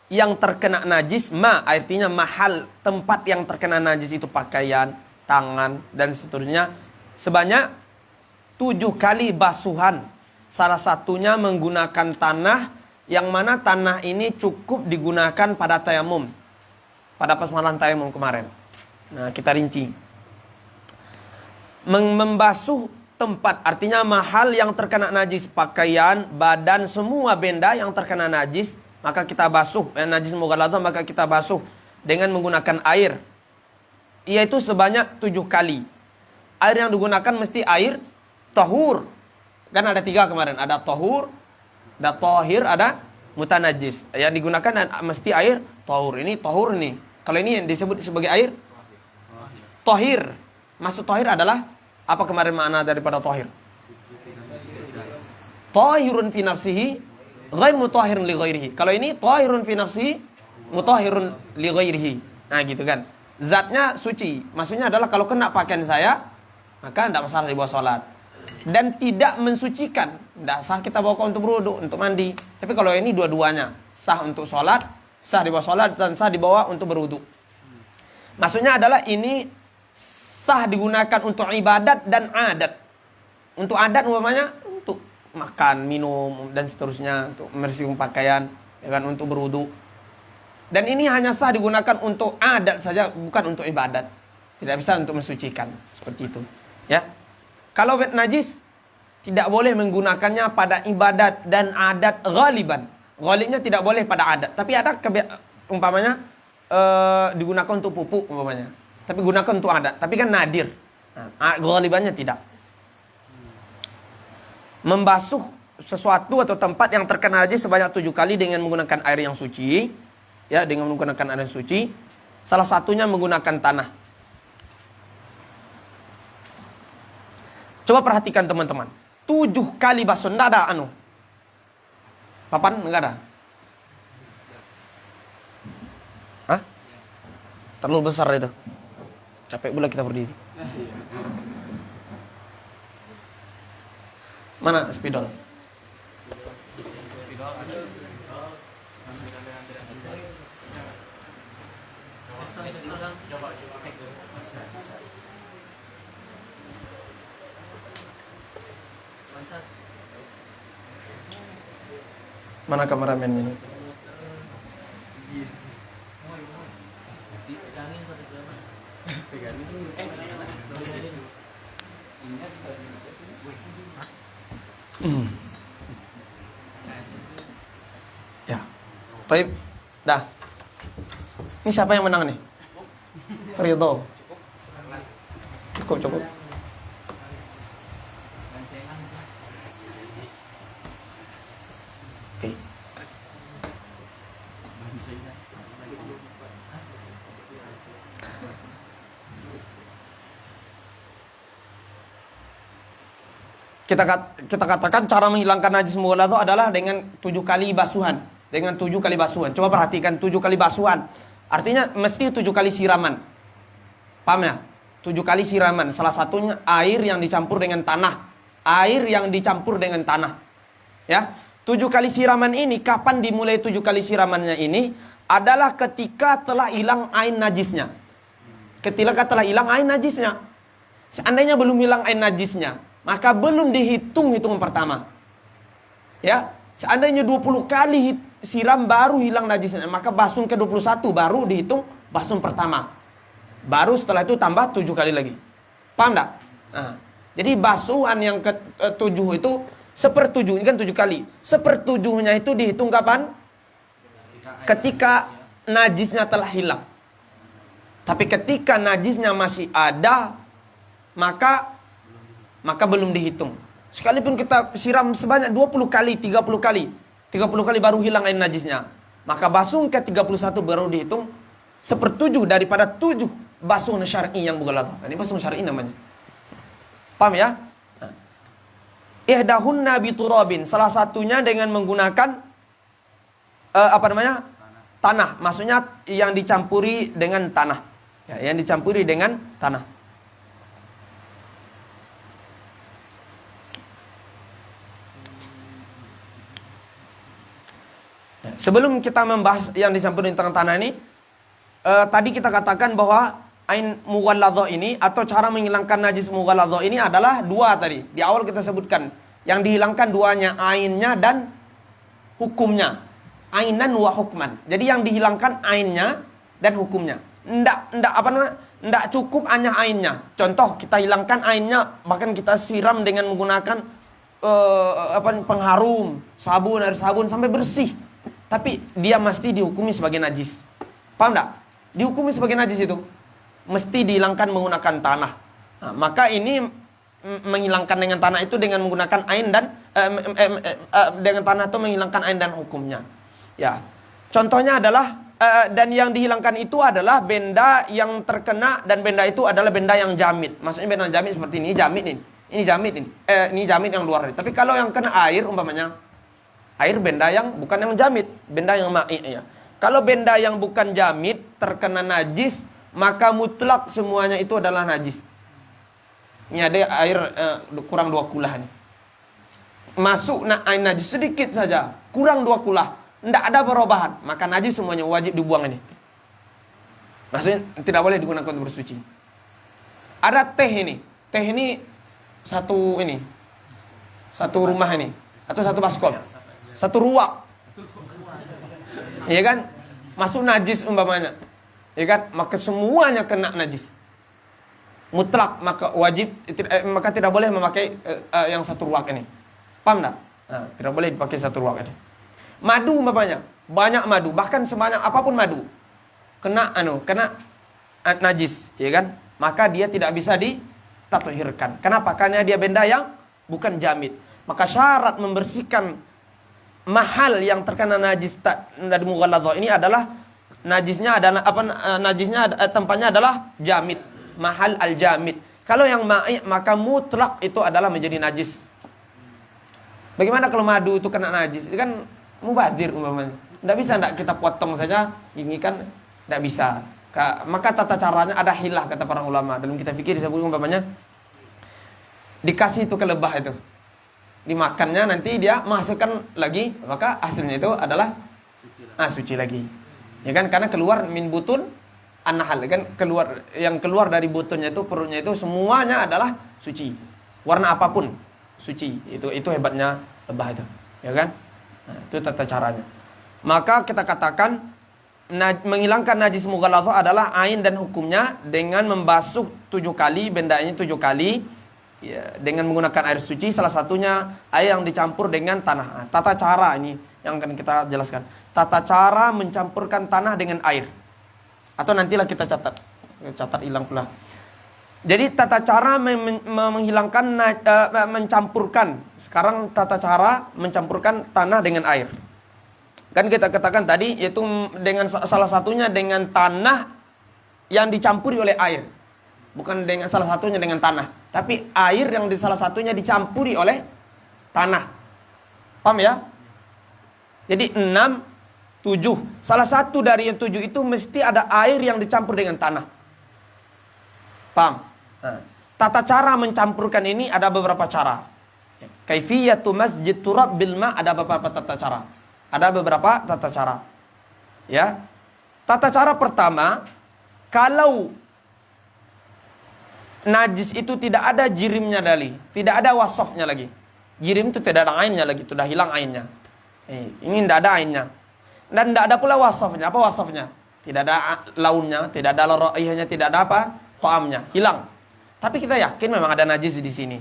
yang terkena najis, artinya mahal, tempat yang terkena najis itu pakaian, tangan, dan seterusnya. Sebanyak 7 kali basuhan. Salah satunya menggunakan tanah, yang mana tanah ini cukup digunakan pada tayamum. Pada pasmalan tayamum kemarin. Nah, kita rinci. Membasuh tempat, artinya mahal yang terkena najis, pakaian, badan, semua benda yang terkena najis, maka kita basuh, najis mughalladhah, maka kita basuh dengan menggunakan air. Yaitu sebanyak 7 kali. Air yang digunakan mesti air tahur. Kan ada 3 kemarin, ada tahur, ada tahir, ada mutanajis. Yang digunakan mesti air tahur. Ini tahur nih. Kalau ini yang disebut sebagai air tahir. Maksud tahir adalah apa kemarin makna daripada tahir? Tahirun fi nafsihi ghairu mutahhirun li ghairihi. Kalau ini tahirun fi nafsihi mutahhirun li ghairihi. Nah, gitu kan. Zatnya suci. Maksudnya adalah kalau kena pakaian saya, maka tidak masalah dibawa sholat. Dan tidak mensucikan. Tidak sah kita bawa untuk berwudu, untuk mandi. Tapi kalau ini dua-duanya. Sah untuk sholat, sah dibawa sholat, dan sah dibawa untuk berwudu. Maksudnya adalah ini sah digunakan untuk ibadat dan adat. Untuk adat umpamanya untuk makan, minum, dan seterusnya. Untuk membersihkan pakaian, ya kan, untuk berwudu. Dan ini hanya sah digunakan untuk adat saja, bukan untuk ibadat. Tidak bisa untuk mensucikan. Seperti itu. Ya. Kalau najis, tidak boleh menggunakannya pada ibadat dan adat ghaliban. Ghalibnya tidak boleh pada adat. Tapi ada umpamanya digunakan untuk pupuk umpamanya. Tapi gunakan untuk adat. Tapi kan nadir. Nah, ghalibannya tidak. Membasuh sesuatu atau tempat yang terkena najis sebanyak 7 kali dengan menggunakan air yang suci. Ya, dengan menggunakan air yang suci. Salah satunya menggunakan tanah. Coba perhatikan teman-teman. 7 kali basuh. Tidak ada papan? Enggak ada. Hah? Terlalu besar itu. Capek pula kita berdiri. Mana spidol? Mana kameramen ini? Ya. Baik. Dah. Ini siapa yang menang nih? Ridho. Cukup. Oke. Kita katakan cara menghilangkan najis mughalladhah adalah dengan 7 kali basuhan. Dengan 7 kali basuhan. Coba perhatikan 7 kali basuhan. Artinya mesti 7 kali siraman. Paham ya? 7 kali siraman. Salah satunya air yang dicampur dengan tanah. Air yang dicampur dengan tanah. Ya, 7 kali siraman ini, kapan dimulai 7 kali siramannya ini? Adalah ketika telah hilang ain najisnya. Ketika telah hilang ain najisnya. Seandainya belum hilang ain najisnya, maka belum dihitung hitungan pertama. Ya, seandainya 20 kali siram baru hilang najisnya, maka basuh ke-21 baru dihitung basuh pertama. Baru setelah itu tambah 7 kali lagi. Paham tak? Nah, jadi basuhan yang ke-7 itu sepertujuh, ini kan 7 kali. Sepertujuhnya itu dihitung kapan? Ketika najisnya telah hilang. Tapi ketika najisnya masih ada, maka belum dihitung. Sekalipun kita siram sebanyak 20 kali, 30 kali. 30 kali baru hilang air najisnya. Maka basuh ke-31 baru dihitung sepertujuh daripada 7 basuh syar'i yang mughalladhah. Ini basuh syar'i namanya. Paham ya? Ihdahunna biturabin. Salah satunya dengan menggunakan tanah. Maksudnya yang dicampuri dengan tanah. Ya, yang dicampuri dengan tanah. Ya, sebelum kita membahas yang dicampuri dengan tanah ini, tadi kita katakan bahwa ain mughalladhah ini atau cara menghilangkan najis mughalladhah ini adalah 2 tadi. Di awal kita sebutkan yang dihilangkan 2-nya, ainnya dan hukumnya. Ainan wa hukman. Jadi yang dihilangkan ainnya dan hukumnya. Ndak cukup hanya ainnya. Contoh, kita hilangkan ainnya, bahkan kita siram dengan menggunakan pengharum, sabun, air sabun sampai bersih. Tapi dia mesti dihukumi sebagai najis. Paham enggak? Dihukumi sebagai najis itu mesti dihilangkan menggunakan tanah. Nah, maka ini menghilangkan dengan tanah itu dengan menggunakan ain dan dengan tanah itu menghilangkan ain dan hukumnya. Ya. Contohnya adalah dan yang dihilangkan itu adalah benda yang terkena, dan benda itu adalah benda yang jamit. Maksudnya benda jamit seperti ini, jamit ini. Ini jamit ini. Ini jamit yang luar. Tapi kalau yang kena air umpamanya, air benda yang bukan yang jamit, benda yang ma'i ya. Kalau benda yang bukan jamit terkena najis, maka mutlak semuanya itu adalah najis. Ini ada air kurang 2 kulah nih. Masuk air najis sedikit saja, kurang 2 kulah. Tidak ada perubahan, maka najis semuanya wajib dibuang ini. Maksudnya tidak boleh digunakan untuk bersuci. Ada teh ini. Teh ini satu rumah ini, atau satu baskop, satu ruak. Iya kan? Masuk najis umpamanya. Iya kan? Maka semuanya kena najis. Mutlak, maka wajib maka tidak boleh memakai yang satu ruak ini. Paham tak? Nah, tidak boleh dipakai satu ruak ini. Madu umpamanya, banyak madu, bahkan sebanyak apapun madu kena najis, ya kan? Maka dia tidak bisa ditatahirkan. Kenapa? Karena dia benda yang bukan jamit. Maka syarat membersihkan mahal yang terkena najis dari mughalladhah ini adalah najisnya adalah tempatnya adalah jamit, mahal al-jamit. Kalau yang ma'i maka mutlak itu adalah menjadi najis. Bagaimana kalau madu itu kena najis? Itu kan mubadir umpamanya. Tidak bisa kita potong saja, ini kan tidak bisa. Maka tata caranya ada hilah kata para ulama. Dalam kitab fikih disebut umpamanya dikasih itu ke lebah itu, dimakannya nanti dia menghasilkan lagi, maka hasilnya itu adalah suci lagi. Ya kan, karena keluar min butun an-nahal, kan keluar dari butunnya itu, perutnya itu semuanya adalah suci. Warna apapun suci. Itu hebatnya lebah itu. Ya kan? Nah, itu tata caranya. Maka kita katakan menghilangkan najis mughalladhah adalah ain dan hukumnya dengan membasuh 7 kali, benda ini 7 kali ya, dengan menggunakan air suci. Salah satunya air yang dicampur dengan tanah. Nah, tata cara ini yang akan kita jelaskan. Tata cara mencampurkan tanah dengan air. Atau nantilah kita catat hilang pula. Jadi tata cara menghilangkan mencampurkan. Sekarang tata cara mencampurkan tanah dengan air. Kan kita katakan tadi yaitu dengan salah satunya dengan tanah yang dicampuri oleh air. Bukan dengan salah satunya dengan tanah, tapi air yang di salah satunya dicampuri oleh tanah. Paham ya? Jadi 6, 7. Salah satu dari yang 7 itu mesti ada air yang dicampur dengan tanah. Paham? Nah, tata cara mencampurkan ini ada beberapa cara. Kaifiyatu masjid turab bil ma, ada beberapa tata cara. Ada beberapa tata cara. Ya. Tata cara pertama, kalau najis itu tidak ada jirimnya lagi, tidak ada wasafnya lagi. Jirim itu tidak ada ainnya lagi, sudah hilang ainnya. Ini tidak ada ainnya. Dan tidak ada pula wasafnya. Apa wasafnya? Tidak ada launnya, tidak ada raihnya, tidak ada apa? Ta'amnya, hilang. Tapi kita yakin memang ada najis di sini.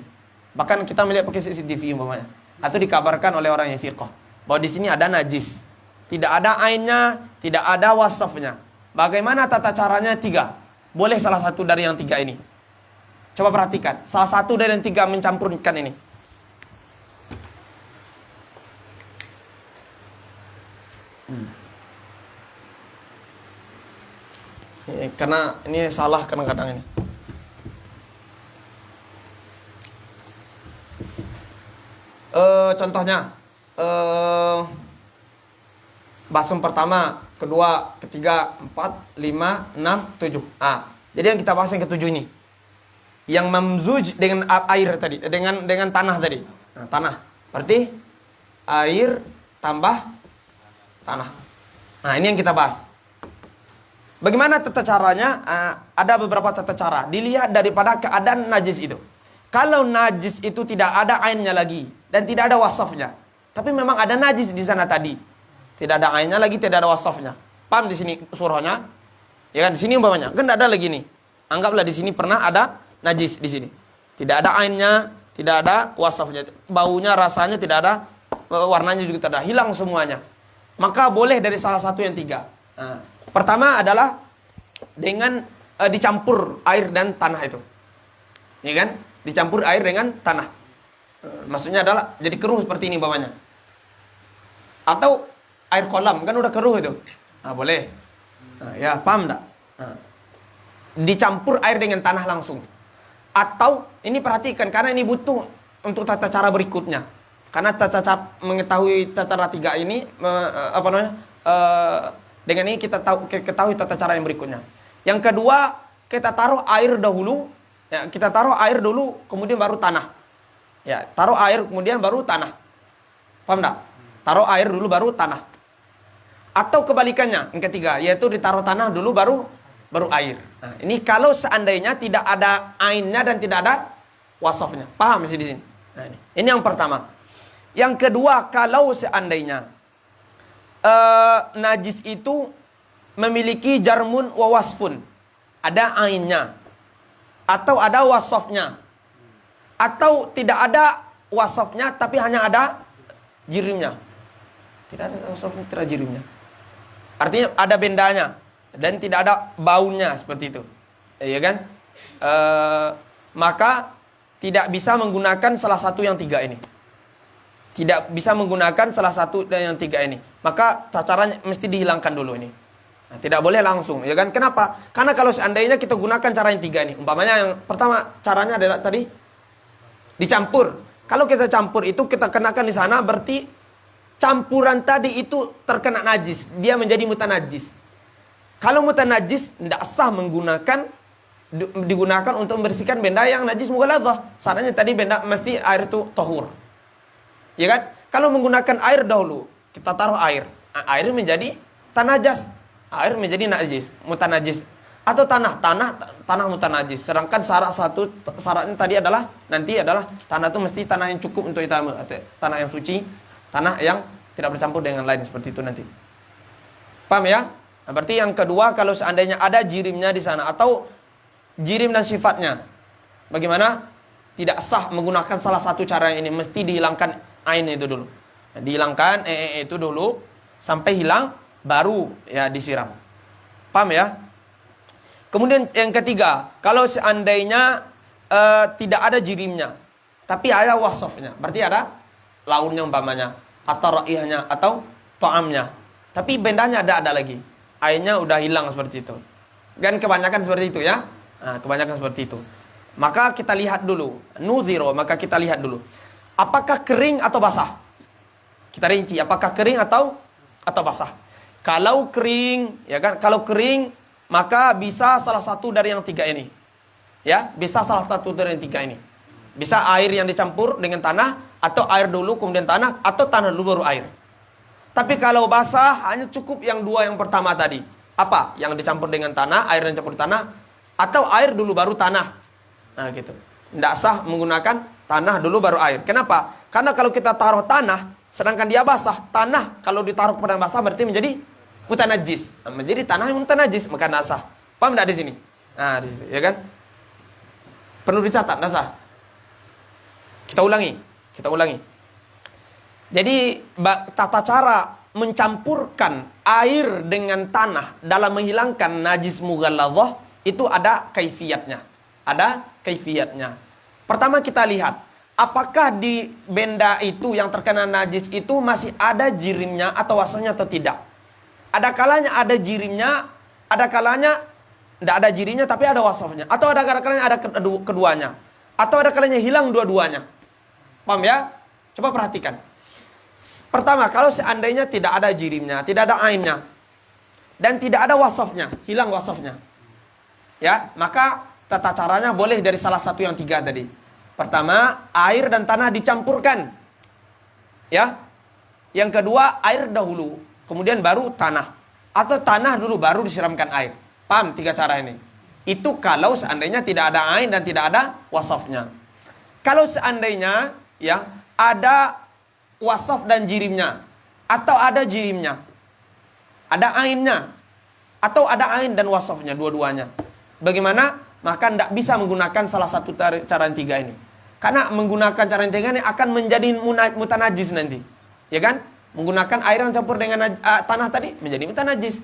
Bahkan kita melihat pakai CCTV umpamanya. Atau dikabarkan oleh orang yang fiqh bahwa di sini ada najis. Tidak ada ainnya, tidak ada wasafnya. Bagaimana tata caranya? 3. Boleh salah satu dari yang 3 ini. Coba perhatikan. Salah satu dari yang 3 mencampurkan ini. Karena ini salah kadang-kadang ini. Contohnya basum pertama, kedua, ketiga, 4, 5, 6, 7. Jadi yang kita bahas yang ke-7 ini. Yang mamzuj dengan air tadi, dengan tanah tadi. Nah, tanah. Berarti air tambah tanah. Nah, ini yang kita bahas. Bagaimana tata caranya? Ada beberapa tata cara. Dilihat daripada keadaan najis itu. Kalau najis itu tidak ada ainnya lagi dan tidak ada wasafnya, tapi memang ada najis di sana tadi. Tidak ada ainnya lagi, tidak ada wasafnya. Paham di sini surahnya? Ya kan, di sini umpamanya. Kan tidak ada lagi nih. Anggaplah di sini pernah ada najis di sini. Tidak ada ainnya, tidak ada wasafnya. Baunya, rasanya tidak ada, warnanya juga tidak ada. Hilang semuanya. Maka boleh dari salah satu yang 3. Nah, pertama adalah dengan dicampur air dan tanah itu. Ya kan? Dicampur air dengan tanah. Maksudnya adalah jadi keruh seperti ini umpamanya. Atau air kolam, kan udah keruh itu. Nah, boleh. Nah, ya, paham enggak? Nah, dicampur air dengan tanah langsung. Atau ini perhatikan karena ini butuh untuk tata cara berikutnya. Karena mengetahui tata cara 3 ini dengan ini kita ketahui tata cara yang berikutnya. Yang kedua, kita taruh air dahulu. Ya, kita taruh air dulu, kemudian baru tanah. Ya, taruh air kemudian baru tanah. Paham enggak? Taruh air dulu baru tanah. Atau kebalikannya, yang ketiga, yaitu ditaruh tanah dulu baru air. Nah, ini kalau seandainya tidak ada ainnya dan tidak ada wasafnya. Paham sih di sini? Nah, ini yang pertama. Yang kedua, kalau seandainya najis itu memiliki jarmun wa wasfun, ada ainnya atau ada wasafnya, atau tidak ada wasafnya tapi hanya ada jirimnya. Tidak ada wasafnya, tidak ada jirimnya. Artinya ada bendanya dan tidak ada baunya seperti itu. Ya kan? Maka tidak bisa menggunakan salah satu yang 3 ini. Tidak bisa menggunakan salah satu dari yang 3 ini. Maka cacarannya mesti dihilangkan dulu ini. Nah, tidak boleh langsung, ya kan? Kenapa? Karena kalau seandainya kita gunakan cara yang 3 ini, umpamanya yang pertama caranya adalah tadi dicampur. Kalau kita campur itu kita kenakan di sana, berarti campuran tadi itu terkena najis, dia menjadi mutanajis. Kalau mutanajis tidak sah digunakan untuk membersihkan benda yang najis mughaladzah. Sarannya tadi benda mesti air itu tahur. Ya kan? Kalau menggunakan air dahulu, kita taruh air. Air menjadi tanajas. Air menjadi najis, mutanajis. Atau tanah mutanajis. Sedangkan syaratnya tadi adalah tanah itu mesti tanah yang cukup untuk kita, tanah yang suci, tanah yang tidak bercampur dengan lain seperti itu nanti. Paham ya? Nah, berarti yang kedua, kalau seandainya ada jirimnya di sana atau jirim dan sifatnya, bagaimana? Tidak sah menggunakan salah satu cara ini, mesti dihilangkan ain itu dulu. Nah, dihilangkan itu dulu sampai hilang, baru ya disiram. Paham ya? Kemudian yang ketiga, kalau seandainya tidak ada jirimnya, tapi ada wasafnya, berarti ada launnya umpamanya, atau raihnya, atau ta'amnya, tapi bendanya ada lagi, airnya udah hilang seperti itu. Dan kebanyakan seperti itu ya. Nah, kebanyakan seperti itu. Maka kita lihat dulu, maka kita lihat dulu, apakah kering atau basah. Kita rinci, apakah kering atau basah. Kalau kering, ya kan? Kalau kering, maka bisa salah satu dari yang 3 ini. Ya, bisa salah satu dari yang tiga ini. Bisa air yang dicampur dengan tanah, atau air dulu kemudian tanah, atau tanah dulu baru air. Tapi kalau basah hanya cukup yang dua yang pertama tadi. Apa? Yang dicampur dengan tanah, air yang dicampur tanah, atau air dulu baru tanah. Nah gitu. Tidak sah menggunakan tanah dulu baru air. Kenapa? Karena kalau kita taruh tanah, sedangkan dia basah, tanah kalau ditaruh pada basah berarti menjadi mutanajis. Nah, menjadi tanah yang mutanajis, maka tidak sah. Paham tidak di sini? Nah, di situ, ya kan? Perlu dicatat, tidak sah. Kita ulangi. Jadi tata cara mencampurkan air dengan tanah dalam menghilangkan najis mughalladhah itu ada kaifiatnya. Pertama kita lihat, apakah di benda itu yang terkena najis itu masih ada jirimnya atau wasafnya atau tidak. Ada kalanya ada jirimnya, ada kalanya tidak ada jirimnya tapi ada wasafnya. Atau ada kalanya ada keduanya. Atau ada kalanya hilang dua-duanya. Paham ya? Coba perhatikan. Pertama, kalau seandainya tidak ada jirimnya, tidak ada ainnya, dan tidak ada wasafnya, hilang wasafnya, ya, maka tata caranya boleh dari salah satu yang tiga tadi. Pertama, air dan tanah dicampurkan, ya. Yang kedua, air dahulu, kemudian baru tanah, atau tanah dulu baru disiramkan air. Paham tiga cara ini? Itu kalau seandainya tidak ada ain dan tidak ada wasafnya. Kalau seandainya ya ada wasaf dan jirimnya, atau ada jirimnya, ada ainnya, atau ada ain dan wasafnya, dua-duanya. Bagaimana? Maka tidak bisa menggunakan salah satu cara yang tiga ini. Karena menggunakan cara yang tiga ini akan menjadi mutanajis nanti. Ya kan? Menggunakan air yang campur dengan tanah tadi menjadi mutanajis.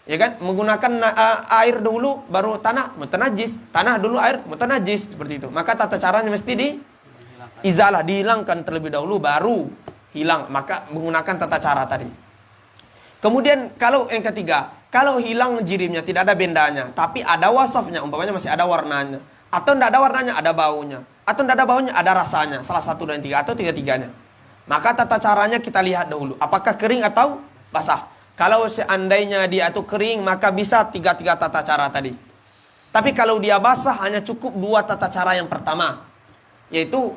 Ya kan? Menggunakan air dulu baru tanah mutanajis. Tanah dulu air mutanajis, seperti itu. Maka tata caranya mesti izalah, dihilangkan terlebih dahulu baru hilang. Maka menggunakan tata cara tadi. Kemudian kalau yang ketiga, kalau hilang jirimnya, tidak ada bendanya, tapi ada wasafnya, umpamanya masih ada warnanya, atau tidak ada warnanya, ada baunya, atau tidak ada baunya, ada rasanya, salah satu dari tiga atau tiga-tiganya. Maka tata caranya kita lihat dahulu, apakah kering atau basah. Kalau seandainya dia itu kering, maka bisa tiga-tiga tata cara tadi. Tapi kalau dia basah, hanya cukup dua tata cara yang pertama, yaitu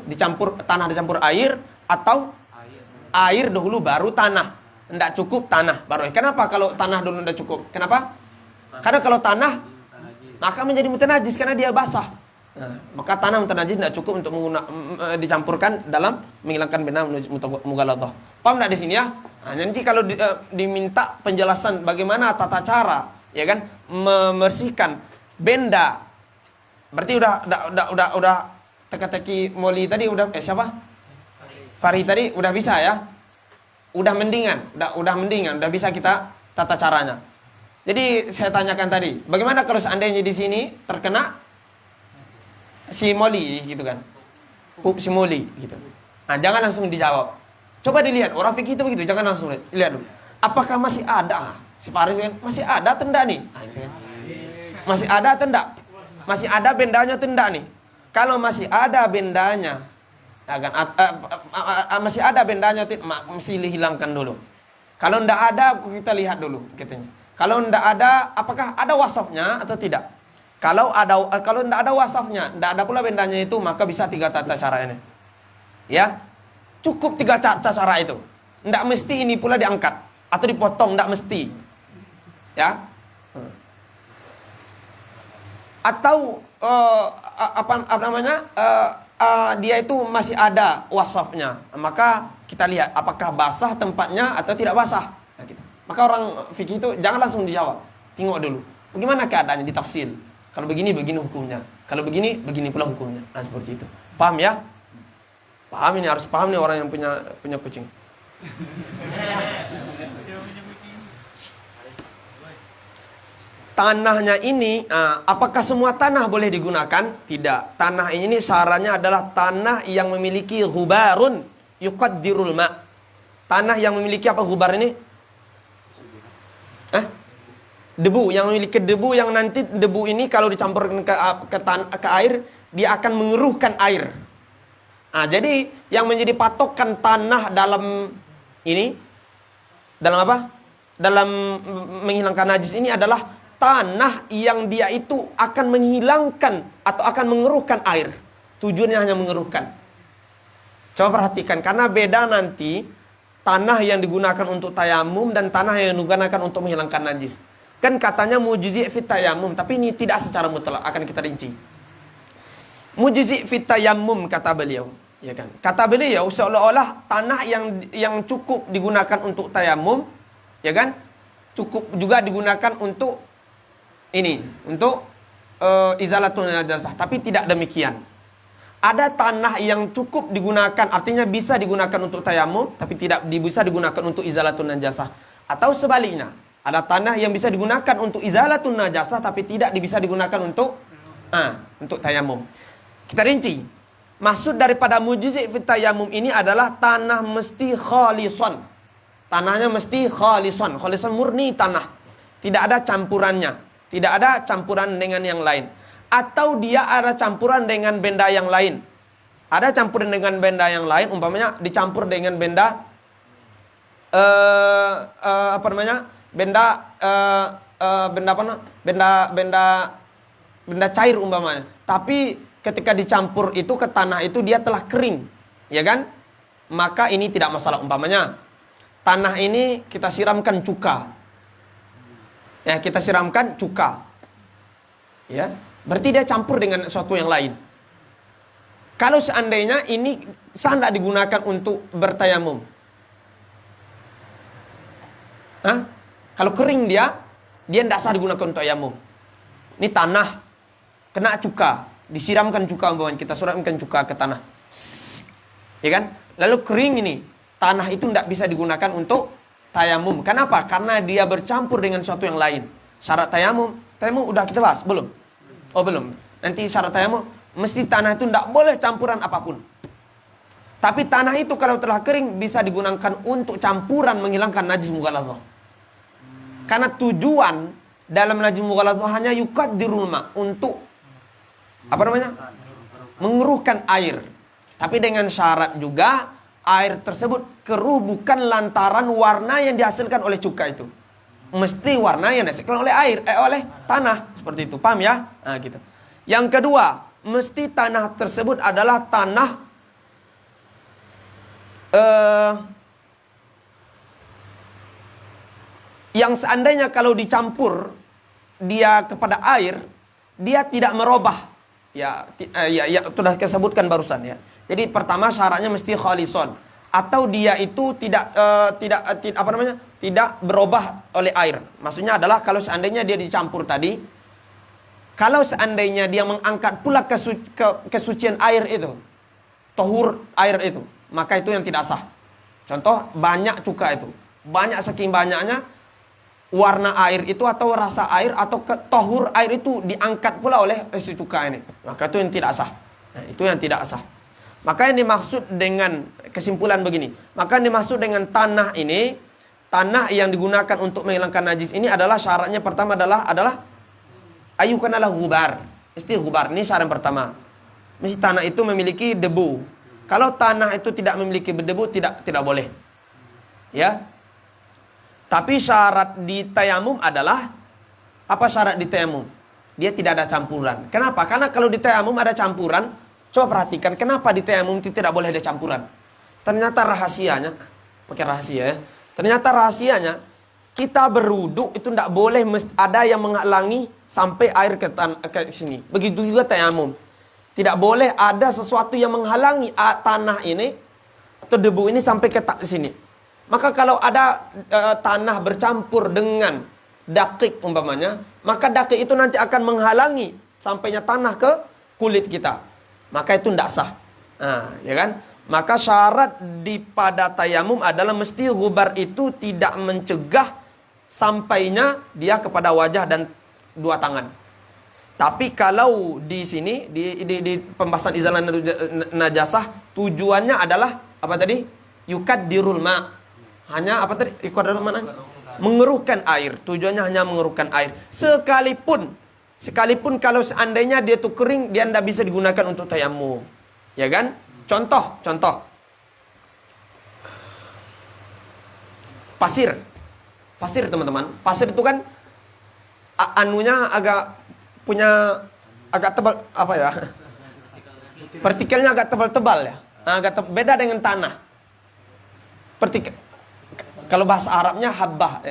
tanah dicampur air, atau air dahulu baru tanah. Tidak cukup tanah baru. Kenapa kalau tanah dulu tidak cukup? Kenapa? Karena kalau tanah, maka menjadi mutanajis karena dia basah. Nah, maka tanah mutanajis tidak cukup untuk dicampurkan dalam menghilangkan benda mughalladhah. Paham tidak di sini ya? Nah, nanti kalau diminta penjelasan bagaimana tata cara, ya kan, membersihkan benda. Berarti udah teka-teki Moli tadi udah siapa? Fari tadi udah bisa ya? Udah mendingan, udah bisa kita tata caranya. Jadi saya tanyakan tadi, bagaimana kalau seandainya di sini terkena si Moli gitu kan? Si Moli gitu. Nah, jangan langsung dijawab. Coba dilihat, orang fikih itu begitu, jangan langsung lihat dulu. Apakah masih ada? Si Faris kan, masih ada atau enggak nih? Masih ada atau enggak? Masih ada bendanya atau enggak nih? Kalau masih ada bendanya, masih ada bendanya, mesti dihilangkan dulu. Kalau tidak ada, kita lihat dulu katanya. Kalau tidak ada, apakah ada wasafnya atau tidak? Kalau tidak ada wasafnya, tidak ada pula bendanya itu, maka bisa tiga tata cara ini. Ya, cukup tiga cara itu. Tidak mesti ini pula diangkat atau dipotong, tidak mesti. Ya. Atau apa namanya? Dia itu masih ada wasafnya, maka kita lihat apakah basah tempatnya atau tidak basah. Nah, gitu. Maka orang fikih itu jangan langsung dijawab, tengok dulu bagaimana keadaannya, ditafsir. Kalau begini hukumnya, kalau begini pula hukumnya. Nah, seperti itu. Paham ya? Paham ini, harus paham nih orang yang punya kucing. Tanahnya ini, apakah semua tanah boleh digunakan? Tidak. Tanah ini syaratnya adalah tanah yang memiliki ghubarun yuqaddirul ma'. Tanah yang memiliki apa ghubar ini? Debu, yang memiliki debu, yang nanti debu ini kalau dicampurkan ke air, dia akan mengeruhkan air. Nah, jadi yang menjadi patokan tanah dalam ini, dalam apa? Dalam menghilangkan najis ini adalah tanah yang dia itu akan menghilangkan atau akan mengeruhkan air. Tujuannya hanya mengeruhkan. Coba perhatikan, karena beda nanti tanah yang digunakan untuk tayamum dan tanah yang digunakan untuk menghilangkan najis. Kan katanya mujizi fit tayamum, tapi ini tidak secara mutlak, akan kita rinci. Mujizi fit tayamum kata beliau, ya kan? Kata beliau seolah-olah tanah yang cukup digunakan untuk tayamum, ya kan? Cukup juga digunakan untuk ini, untuk izalatun najasah, tapi tidak demikian. Ada tanah yang cukup digunakan, artinya bisa digunakan untuk tayamum, tapi tidak bisa digunakan untuk izalatun najasah. Atau sebaliknya, ada tanah yang bisa digunakan untuk izalatun najasah, tapi tidak bisa digunakan untuk tayamum. Kita rinci. Maksud daripada mujizi fit tayamum ini adalah tanah mesti khalison. Tanahnya mesti khalison. Khalison murni tanah. Tidak ada campurannya. Tidak ada campuran dengan yang lain. Atau dia ada campuran dengan benda yang lain. Ada campuran dengan benda yang lain, umpamanya dicampur dengan benda benda cair umpamanya. Tapi ketika dicampur itu ke tanah itu dia telah kering, ya kan? Maka ini tidak masalah. Umpamanya tanah ini kita siramkan cuka. Ya, kita siramkan cuka. Ya, berarti dia campur dengan sesuatu yang lain. Kalau seandainya ini sah tidak digunakan untuk bertayamum? Kalau kering dia tidak sah digunakan untuk tayamum. Ini tanah kena cuka, disiramkan cuka umpamanya, kita siramkan cuka ke tanah. Ya kan? Lalu kering ini, tanah itu tidak bisa digunakan untuk tayamum. Kenapa? Karena dia bercampur dengan sesuatu yang lain. Syarat tayamum udah kita bahas, belum? Oh, belum. Nanti syarat tayamum mesti tanah itu tidak boleh campuran apapun. Tapi tanah itu kalau telah kering bisa digunakan untuk campuran menghilangkan najis mughaladzah. Karena tujuan dalam najis mughaladzah hanya yukaddirul ma, untuk mengeruhkan air. Tapi dengan syarat juga air tersebut keruh bukan lantaran warna yang dihasilkan oleh cuka itu. Mesti warna yang dihasilkan oleh air, oleh tanah. Seperti itu, paham ya? Nah, gitu. Yang kedua, mesti tanah tersebut adalah tanah yang seandainya kalau dicampur dia kepada air, dia tidak merubah. Ya, sudah disebutkan barusan ya. Jadi pertama syaratnya mesti khalison, atau dia itu tidak berubah oleh air. Maksudnya adalah kalau seandainya dia dicampur tadi, kalau seandainya dia mengangkat pula kesucian air itu, tohur air itu, maka itu yang tidak sah. Contoh, banyak cuka itu, banyak saking banyaknya warna air itu atau rasa air atau tohur air itu diangkat pula oleh si cuka ini, maka itu yang tidak sah. Nah, itu yang tidak sah. Maka yang dimaksud dengan kesimpulan begini, maka yang dimaksud dengan tanah ini, tanah yang digunakan untuk menghilangkan najis ini adalah syaratnya pertama adalah ayukanalah gubar. Mesti gubar, ini syarat pertama. Mesti tanah itu memiliki debu. Kalau tanah itu tidak memiliki debu tidak boleh. Ya. Tapi syarat di tayamum adalah apa syarat di tayamum? Dia tidak ada campuran. Kenapa? Karena kalau di tayamum ada campuran, coba perhatikan kenapa di tayamum itu tidak boleh ada campuran. Ternyata rahasianya, pakai rahasia ya. Ternyata rahasianya kita berwudu itu tidak boleh ada yang menghalangi sampai air ke sini. Begitu juga tayamum. Tidak boleh ada sesuatu yang menghalangi tanah ini atau debu ini sampai ke sini. Maka kalau ada tanah bercampur dengan dakik umpamanya, maka dakik itu nanti akan menghalangi sampainya tanah ke kulit kita. Maka itu tidak sah. Nah, ya kan? Maka syarat di pada tayamum adalah mesti gubar itu tidak mencegah sampainya dia kepada wajah dan dua tangan. Tapi kalau di sini di pembahasan izalah najasah tujuannya adalah apa tadi? Yukaddirul ma. Hanya apa tadi? Yukaddirul ma. Mengeruhkan air. Tujuannya hanya mengeruhkan air. Sekalipun kalau seandainya dia tuh kering, dia tidak bisa digunakan untuk tayamum. Ya kan? Contoh. Pasir teman-teman. Pasir itu kan anunya agak punya agak tebal apa ya? Partikelnya agak tebal-tebal ya. Nah, beda dengan tanah. Kalau bahasa Arabnya habbah,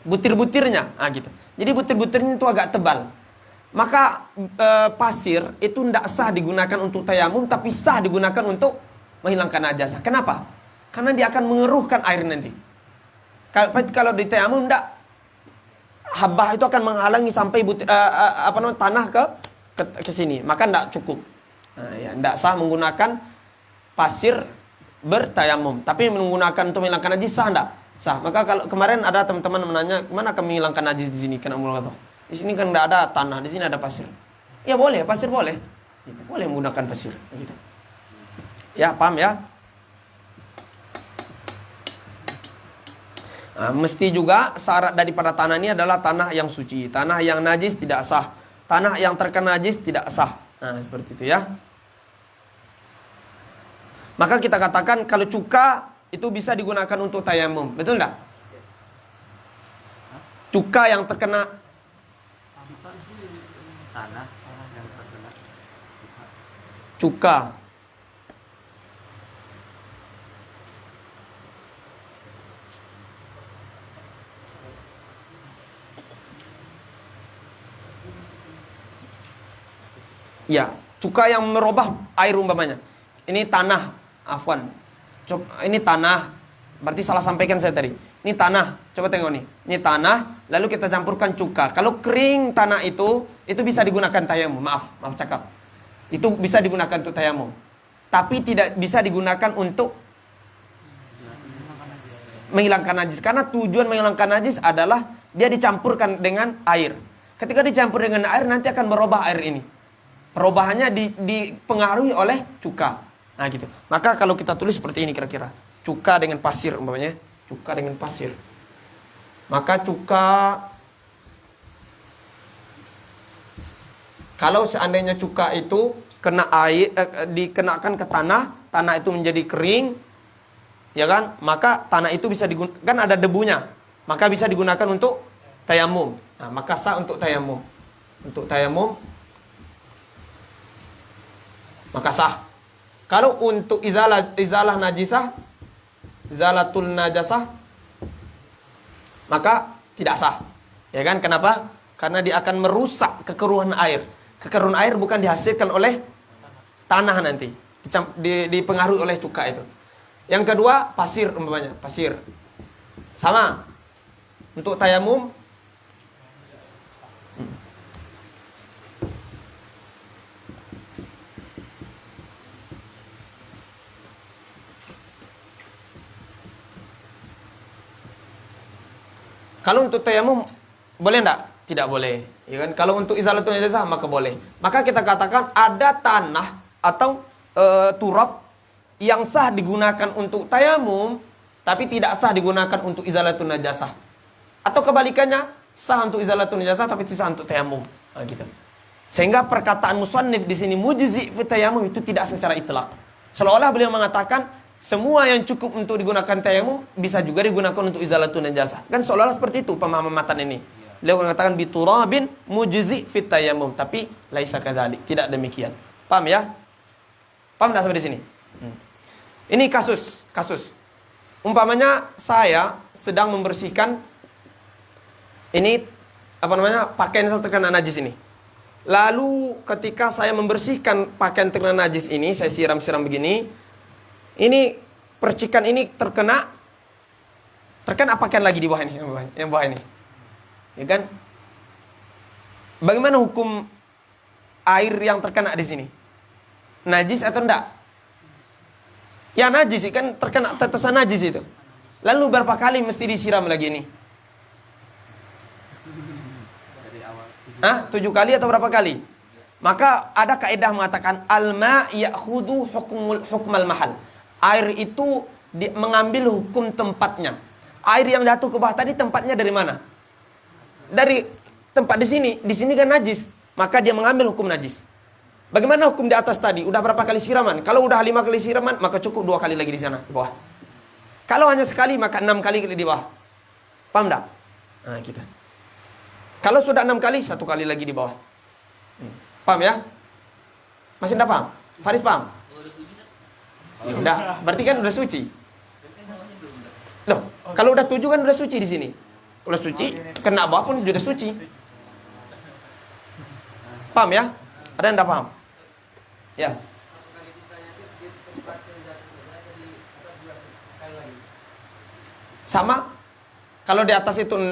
butir-butirnya, gitu. Jadi butir-butirnya itu agak tebal. Maka pasir itu tidak sah digunakan untuk tayamum, tapi sah digunakan untuk menghilangkan najasah. Kenapa? Karena dia akan mengeruhkan air nanti. Kalau di tayamum tidak, habbah itu akan menghalangi sampai tanah ke sini, maka tidak cukup. Nah, ya, tidak sah menggunakan pasir bertayamum, tapi menggunakan untuk menghilangkan najis sah tidak? Sah. Maka kalau kemarin ada teman-teman menanya, mana kami menghilangkan najis di sini? Kena mulut. Di sini kan tidak ada tanah, di sini ada pasir. Ya boleh, pasir boleh. Boleh menggunakan pasir. Gitu. Ya, paham ya? Nah, mesti juga syarat daripada tanah ini adalah tanah yang suci. Tanah yang najis tidak sah. Tanah yang terkena najis tidak sah. Nah, seperti itu ya. Maka kita katakan kalau cuka itu bisa digunakan untuk tayamum. Betul enggak? Cuka yang terkena tanah yang terkena cuka. Ya, cuka yang merubah air umpamanya. Ini tanah, afwan. Ini tanah. Berarti salah sampaikan saya tadi. Ini tanah. Coba tengok nih. Ini tanah, lalu kita campurkan cuka. Kalau kering tanah itu bisa digunakan tayamum. Maaf cakap. Itu bisa digunakan untuk tayamum. Tapi tidak bisa digunakan untuk menghilangkan najis. Karena tujuan menghilangkan najis adalah dia dicampurkan dengan air. Ketika dicampur dengan air, nanti akan berubah air ini. Perubahannya dipengaruhi oleh cuka. Nah gitu. Maka kalau kita tulis seperti ini kira-kira. Cuka dengan pasir umpamanya. Cuka dengan pasir. Maka cuka, kalau seandainya cuka itu kena air, dikenakan ke tanah, tanah itu menjadi kering, ya kan? Maka tanah itu bisa digunakan, kan ada debunya. Maka bisa digunakan untuk tayamum. Nah, maka sah untuk tayamum. Untuk tayamum maka sah. Kalau untuk izalah najisah, izalatul najasah, maka tidak sah. Ya kan? Kenapa? Karena dia akan merusak kekeruhan air. Kekeruhan air bukan dihasilkan oleh tanah nanti. Dipengaruhi oleh cuka itu. Yang kedua, pasir umpamanya, pasir. Sama. Untuk tayamum kalau untuk tayamum boleh enggak? Tidak boleh. Ya kan? Kalau untuk izalatul najasah maka boleh. Maka kita katakan ada tanah atau turab yang sah digunakan untuk tayamum tapi tidak sah digunakan untuk izalatul najasah. Atau kebalikannya, sah untuk izalatul najasah tapi tidak sah untuk tayamum. Nah, gitu. Sehingga perkataan musannif di sini mujzi fi tayamum itu tidak secara itlaq. Seolah-olah beliau mengatakan semua yang cukup untuk digunakan tayamum bisa juga digunakan untuk izalatul najasah. Kan seolah-olah seperti itu pemahaman matan ini. Beliau mengatakan biturabin mujzi fit tayamum, tapi laisa kadzalik, tidak demikian. Paham ya? Paham enggak sampai di sini? Ini kasus. Umpamanya saya sedang membersihkan ini pakaian yang terkena najis ini. Lalu ketika saya membersihkan pakaian terkena najis ini, saya siram-siram begini. Ini percikan ini terkena pakaian lagi di bawah ini, yang bawah ini. Ya kan? Bagaimana hukum air yang terkena di sini? Najis atau enggak? Ya najis kan, terkena tetesan najis itu. Lalu berapa kali mesti disiram lagi ini? 7 kali atau berapa kali? Maka ada kaidah mengatakan al-ma' ya'khudhu hukmal mahal. Air itu mengambil hukum tempatnya. Air yang jatuh ke bawah tadi tempatnya dari mana? Dari tempat di sini. Di sini kan najis. Maka dia mengambil hukum najis. Bagaimana hukum di atas tadi? Udah berapa kali siraman? Kalau udah 5 kali siraman, maka cukup 2 kali lagi di sana, di bawah. Kalau hanya sekali, maka 6 kali di bawah. Paham tak? Nah, kita. Kalau sudah 6 kali, 1 kali lagi di bawah. Paham ya? Masih tidak paham? Faris paham? Ya udah, berarti kan udah suci. Loh, kalau udah 7 kan udah suci di sini. Kalau suci, kena bawah pun sudah suci. Paham ya? Ada yang tidak paham? Ya. Sama. Kalau di atas itu 6,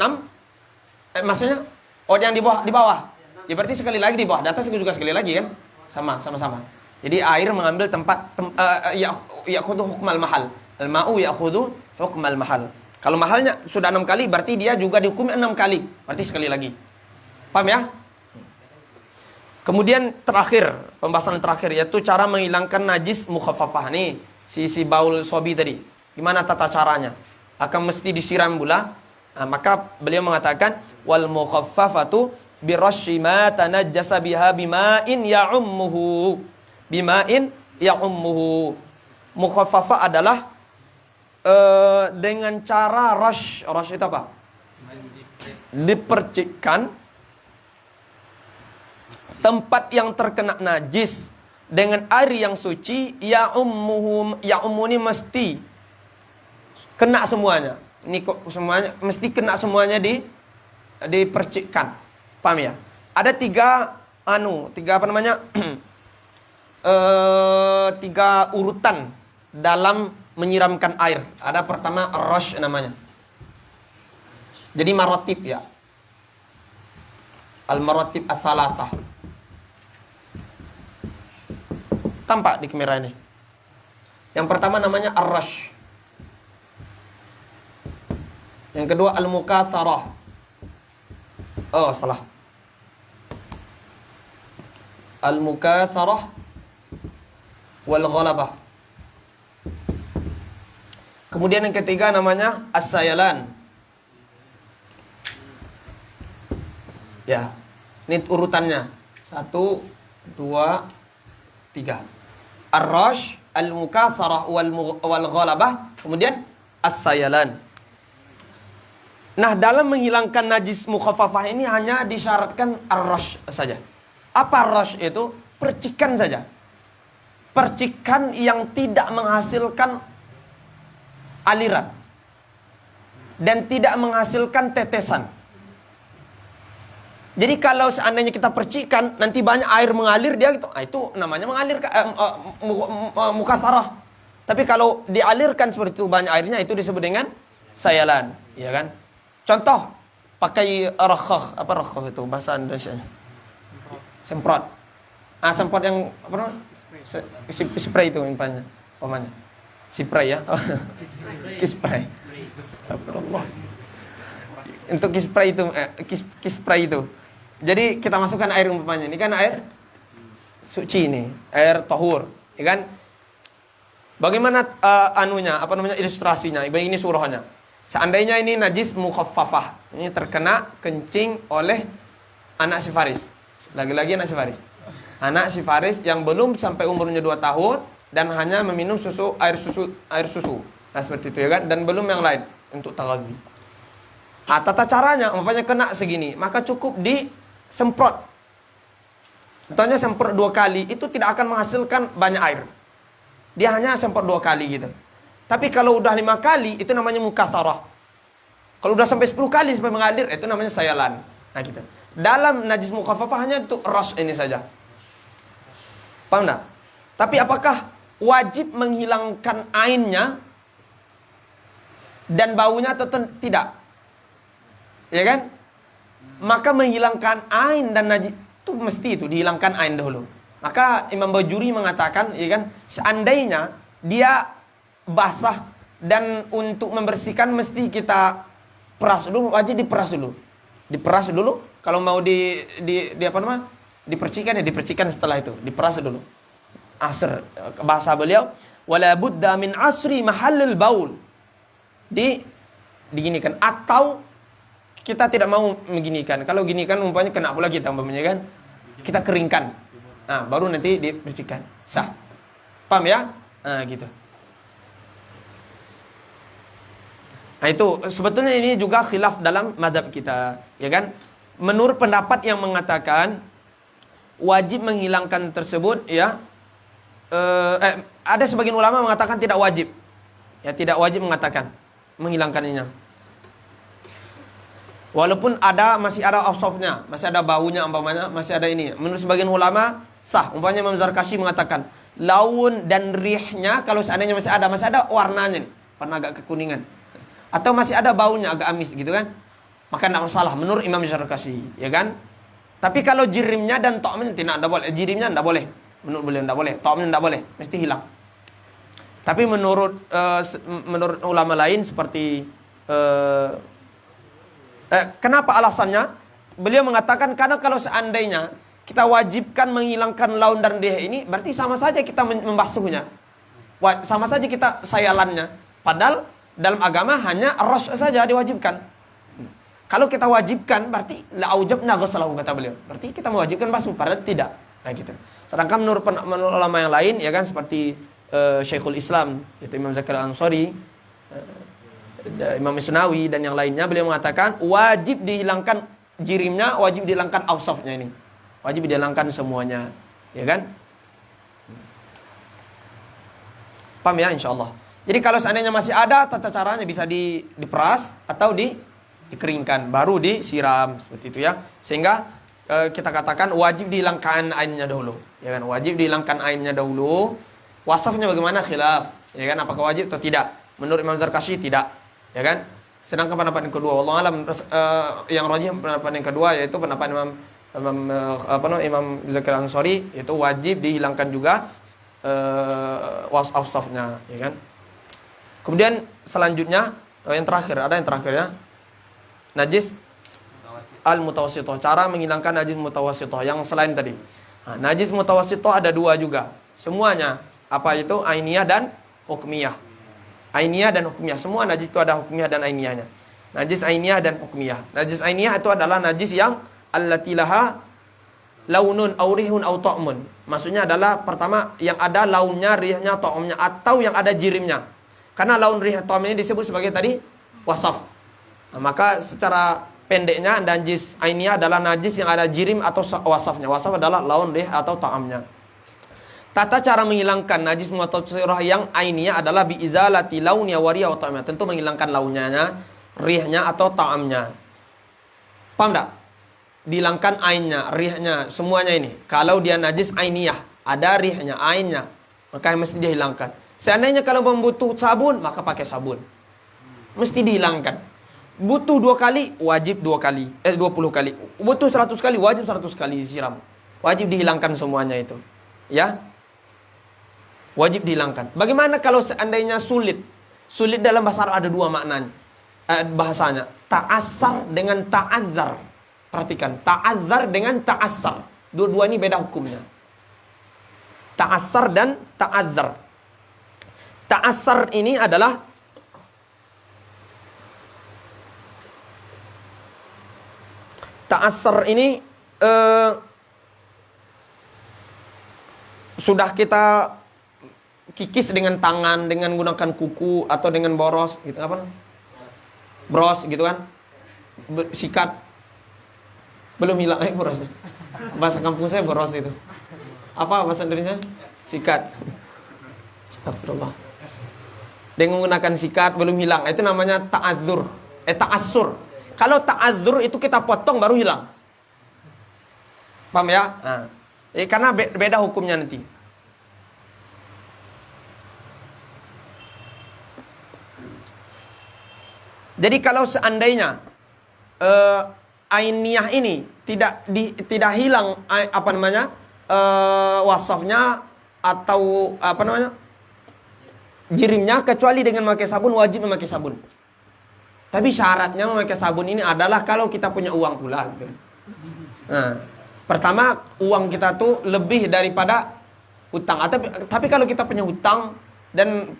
maksudnya yang di bawah. Ya berarti sekali lagi di bawah. Di atas juga sekali lagi kan? Sama-sama. Jadi air mengambil tempat ya'khudhu hukmal mahal. Al-ma'u ya'khudhu hukmal mahal. Kalau mahalnya sudah 6 kali, berarti dia juga dihukumi 6 kali. Berarti sekali lagi. Paham ya? Kemudian terakhir, pembahasan terakhir yaitu cara menghilangkan najis mukhaffafah. Nih, si baul sobi tadi. Gimana tata caranya? Akan mesti disiram pula. Nah, maka beliau mengatakan wal mukhaffafatu birasyi ma tanajjasa biha bima'in ya'ummuhu. Bima'in ya'ummuhu. Mukhaffafah adalah dengan cara rash itu apa? Dipercikkan tempat yang terkena najis dengan air yang suci, ya'ummuhu ini mesti kena semuanya. Ini kok semuanya mesti kena semuanya dipercikkan. Paham ya? Ada tiga apa namanya? Tiga urutan dalam menyiramkan air. Ada pertama rush namanya. Jadi maratib ya. Al-maratib ats-tsalatsah. Tampak di kamera ini. Yang pertama namanya ar-rush. Yang kedua al-mukatsarah. Oh, salah. Al-mukatsarah wal ghalabah. Kemudian yang ketiga namanya as-sayalan. Ya. Ini urutannya. 1 2 3. Ar-rash, al-mukatsarah wal ghalabah, kemudian as-sayalan. Nah, dalam menghilangkan najis mukhaffafah ini hanya disyaratkan ar-rash saja. Apa ar-rash itu? Percikan saja. Percikan yang tidak menghasilkan aliran dan tidak menghasilkan tetesan. Jadi kalau seandainya kita percikan nanti banyak air mengalir dia gitu, itu namanya mengalir mukatsarah. Tapi kalau dialirkan seperti itu banyak airnya itu disebut dengan sayalan, ya kan? Contoh pakai rakhah, apa rakhah itu bahasa Indonesia? Semprot. Semprot yang apa namanya? Spray itu umpamanya. Spray ya. Kispray. Astagfirullah. Untuk kispray itu kispray itu. Jadi kita masukkan air umpamanya. Ini kan air suci ini, air tahur, ya kan? Bagaimana ilustrasinya? Ini surahnya. Seandainya ini najis mukhaffafah. Ini terkena kencing oleh anak si Faris. Lagi-lagi anak si Faris. Anak si Faris yang belum sampai umurnya 2 tahun dan hanya meminum air susu. Nah, seperti itu ya kan, dan belum yang lain untuk taghadzi. Tata caranya umpamanya kena segini, maka cukup disemprot. Contohnya semprot 2 kali itu tidak akan menghasilkan banyak air. Dia hanya semprot 2 kali gitu. Tapi kalau udah 5 kali itu namanya mukatsarah. Kalau udah sampai 10 kali sampai mengalir itu namanya sayalan. Nah gitu. Dalam najis mukhaffafah hanya untuk rash ini saja. Paham tak? Tapi apakah wajib menghilangkan ainnya dan baunya atau tidak? Ya kan? Maka menghilangkan ain dan najis itu mesti itu dihilangkan ain dahulu. Maka Imam Bajuri mengatakan, ya kan, seandainya dia basah dan untuk membersihkan mesti kita peras dulu, wajib diperas dulu. Diperas dulu, kalau mau di apa namanya? Dipercikan setelah itu, diperas dulu. Asr, bahasa beliau, wala budda min asri mahallil baul. Diginikan atau kita tidak mau beginikan. Kalau ginikan umpamanya kena pula kita umpamanya kan. Kita keringkan. Nah, baru nanti dipercikan. Sah. Paham ya? Nah, gitu. Nah, itu sebetulnya ini juga khilaf dalam mazhab kita, ya kan? menurut pendapat yang mengatakan wajib menghilangkan tersebut, ya, ada sebagian ulama mengatakan tidak wajib, ya, tidak wajib mengatakan menghilangkannya. Walaupun masih ada awsafnya, masih ada baunya, umpamanya masih ada ini. Menurut sebagian ulama sah. Umpamanya Imam Zarkashi mengatakan laun dan rihnya kalau seandainya masih ada warnanya nih, warna agak kekuningan, atau masih ada baunya agak amis gitu kan, maka tidak masalah menurut Imam Zarkashi, ya kan. Tapi kalau jirimnya dan ta'amnya tidak boleh. Jirimnya tidak boleh, menurut beliau tidak boleh. Ta'amnya tidak boleh, mesti hilang. Tapi menurut ulama lain seperti kenapa alasannya? Beliau mengatakan karena kalau seandainya kita wajibkan menghilangkan laun dan rih ini, berarti sama saja kita membasuhnya, sama saja kita sayalannya. Padahal dalam agama hanya ras saja diwajibkan. Kalau kita wajibkan berarti la aujabna ghuslahu, kata beliau. Berarti kita mewajibkan basuh, padahal tidak. Nah gitu. Sedangkan menurut ulama yang lain, ya kan, seperti Syekhul Islam, yaitu Imam Zakaria Ansari, Imam Isnawi dan yang lainnya, beliau mengatakan wajib dihilangkan jirimnya, wajib dihilangkan awsafnya ini. Wajib dihilangkan semuanya, ya kan? Paham ya, insyaallah. Jadi kalau seandainya masih ada, tata caranya bisa diperas atau dikeringkan, baru disiram seperti itu ya. Sehingga kita katakan wajib dihilangkan ainnya dahulu, ya kan? Wajib dihilangkan ainnya dahulu. Wasafnya bagaimana? Khilaf, ya kan? Apakah wajib atau tidak? Menurut Imam Zarkashi tidak, ya kan? Sedangkan pendapat yang kedua, wallahu alam, yang rajih pendapat yang kedua yaitu pendapat Imam Zakaria Ansari, yaitu wajib dihilangkan juga wasafnya, ya kan? Kemudian selanjutnya yang terakhir, ada yang terakhir ya. Najis al-mutawassithah, cara menghilangkan najis mutawassithah yang selain tadi. Nah, najis mutawassithah ada dua juga. Semuanya apa itu? Ainiyah dan hukmiyah. Ainiyah dan hukmiyah. Semua najis itu ada hukmiyah dan ainiyahnya. Najis ainiyah dan hukmiyah. Najis ainiyah itu adalah najis yang allati laha launun aw rihun aw ta'mun. Maksudnya adalah pertama yang ada launnya, rihnya, ta'umnya, atau yang ada jirimnya. Karena laun, rih, ta'um ini disebut sebagai tadi wasaf. Nah, maka secara pendeknya najis ainiyah adalah najis yang ada jirim atau wasafnya. Wasaf adalah laun, rih atau ta'amnya. Tata cara menghilangkan najis mutawassithah yang ainiyah adalah bi izalati launiya wa rihya wa ta'amnya. Tentu menghilangkan launnya, rihnya atau ta'amnya. Paham tak? Dihilangkan ainnya, rihnya, semuanya ini. Kalau dia najis ainiyah, ada rihnya, ainnya, maka mesti dihilangkan. Seandainya kalau membutuh sabun, maka pakai sabun. Mesti dihilangkan. Butuh 2 kali, wajib 2 kali. 20 kali. Butuh 100 kali, wajib 100 kali disiram. Wajib dihilangkan semuanya itu. Ya? Wajib dihilangkan. Bagaimana kalau seandainya sulit? Sulit dalam bahasa Arab ada 2 maknanya. Bahasanya. Ta'assar dengan ta'adzar. Perhatikan. Ta'adzar dengan ta'assar. Dua-dua ini beda hukumnya. Ta'assar dan ta'adzar. Ta'assar ini adalah ta'assar ini sudah kita kikis dengan tangan, dengan menggunakan kuku atau dengan boros gitu, apa? Bros gitu kan? Sikat. Belum hilang borosnya. Bahasa kampung saya boros itu. Apa bahasa Indonesia? Sikat. Astagfirullah. Dengan menggunakan sikat belum hilang. Itu namanya ta'adzur. Ta'assur. Kalau ta'adzur itu kita potong baru hilang. Paham ya? Nah. Karena beda hukumnya nanti. Jadi kalau seandainya ainiyah ini tidak hilang wasafnya atau jirimnya, kecuali dengan memakai sabun, wajib memakai sabun. Tapi syaratnya memakai sabun ini adalah kalau kita punya uang pula gitu. Nah, pertama uang kita tuh lebih daripada hutang. Tapi kalau kita punya hutang dan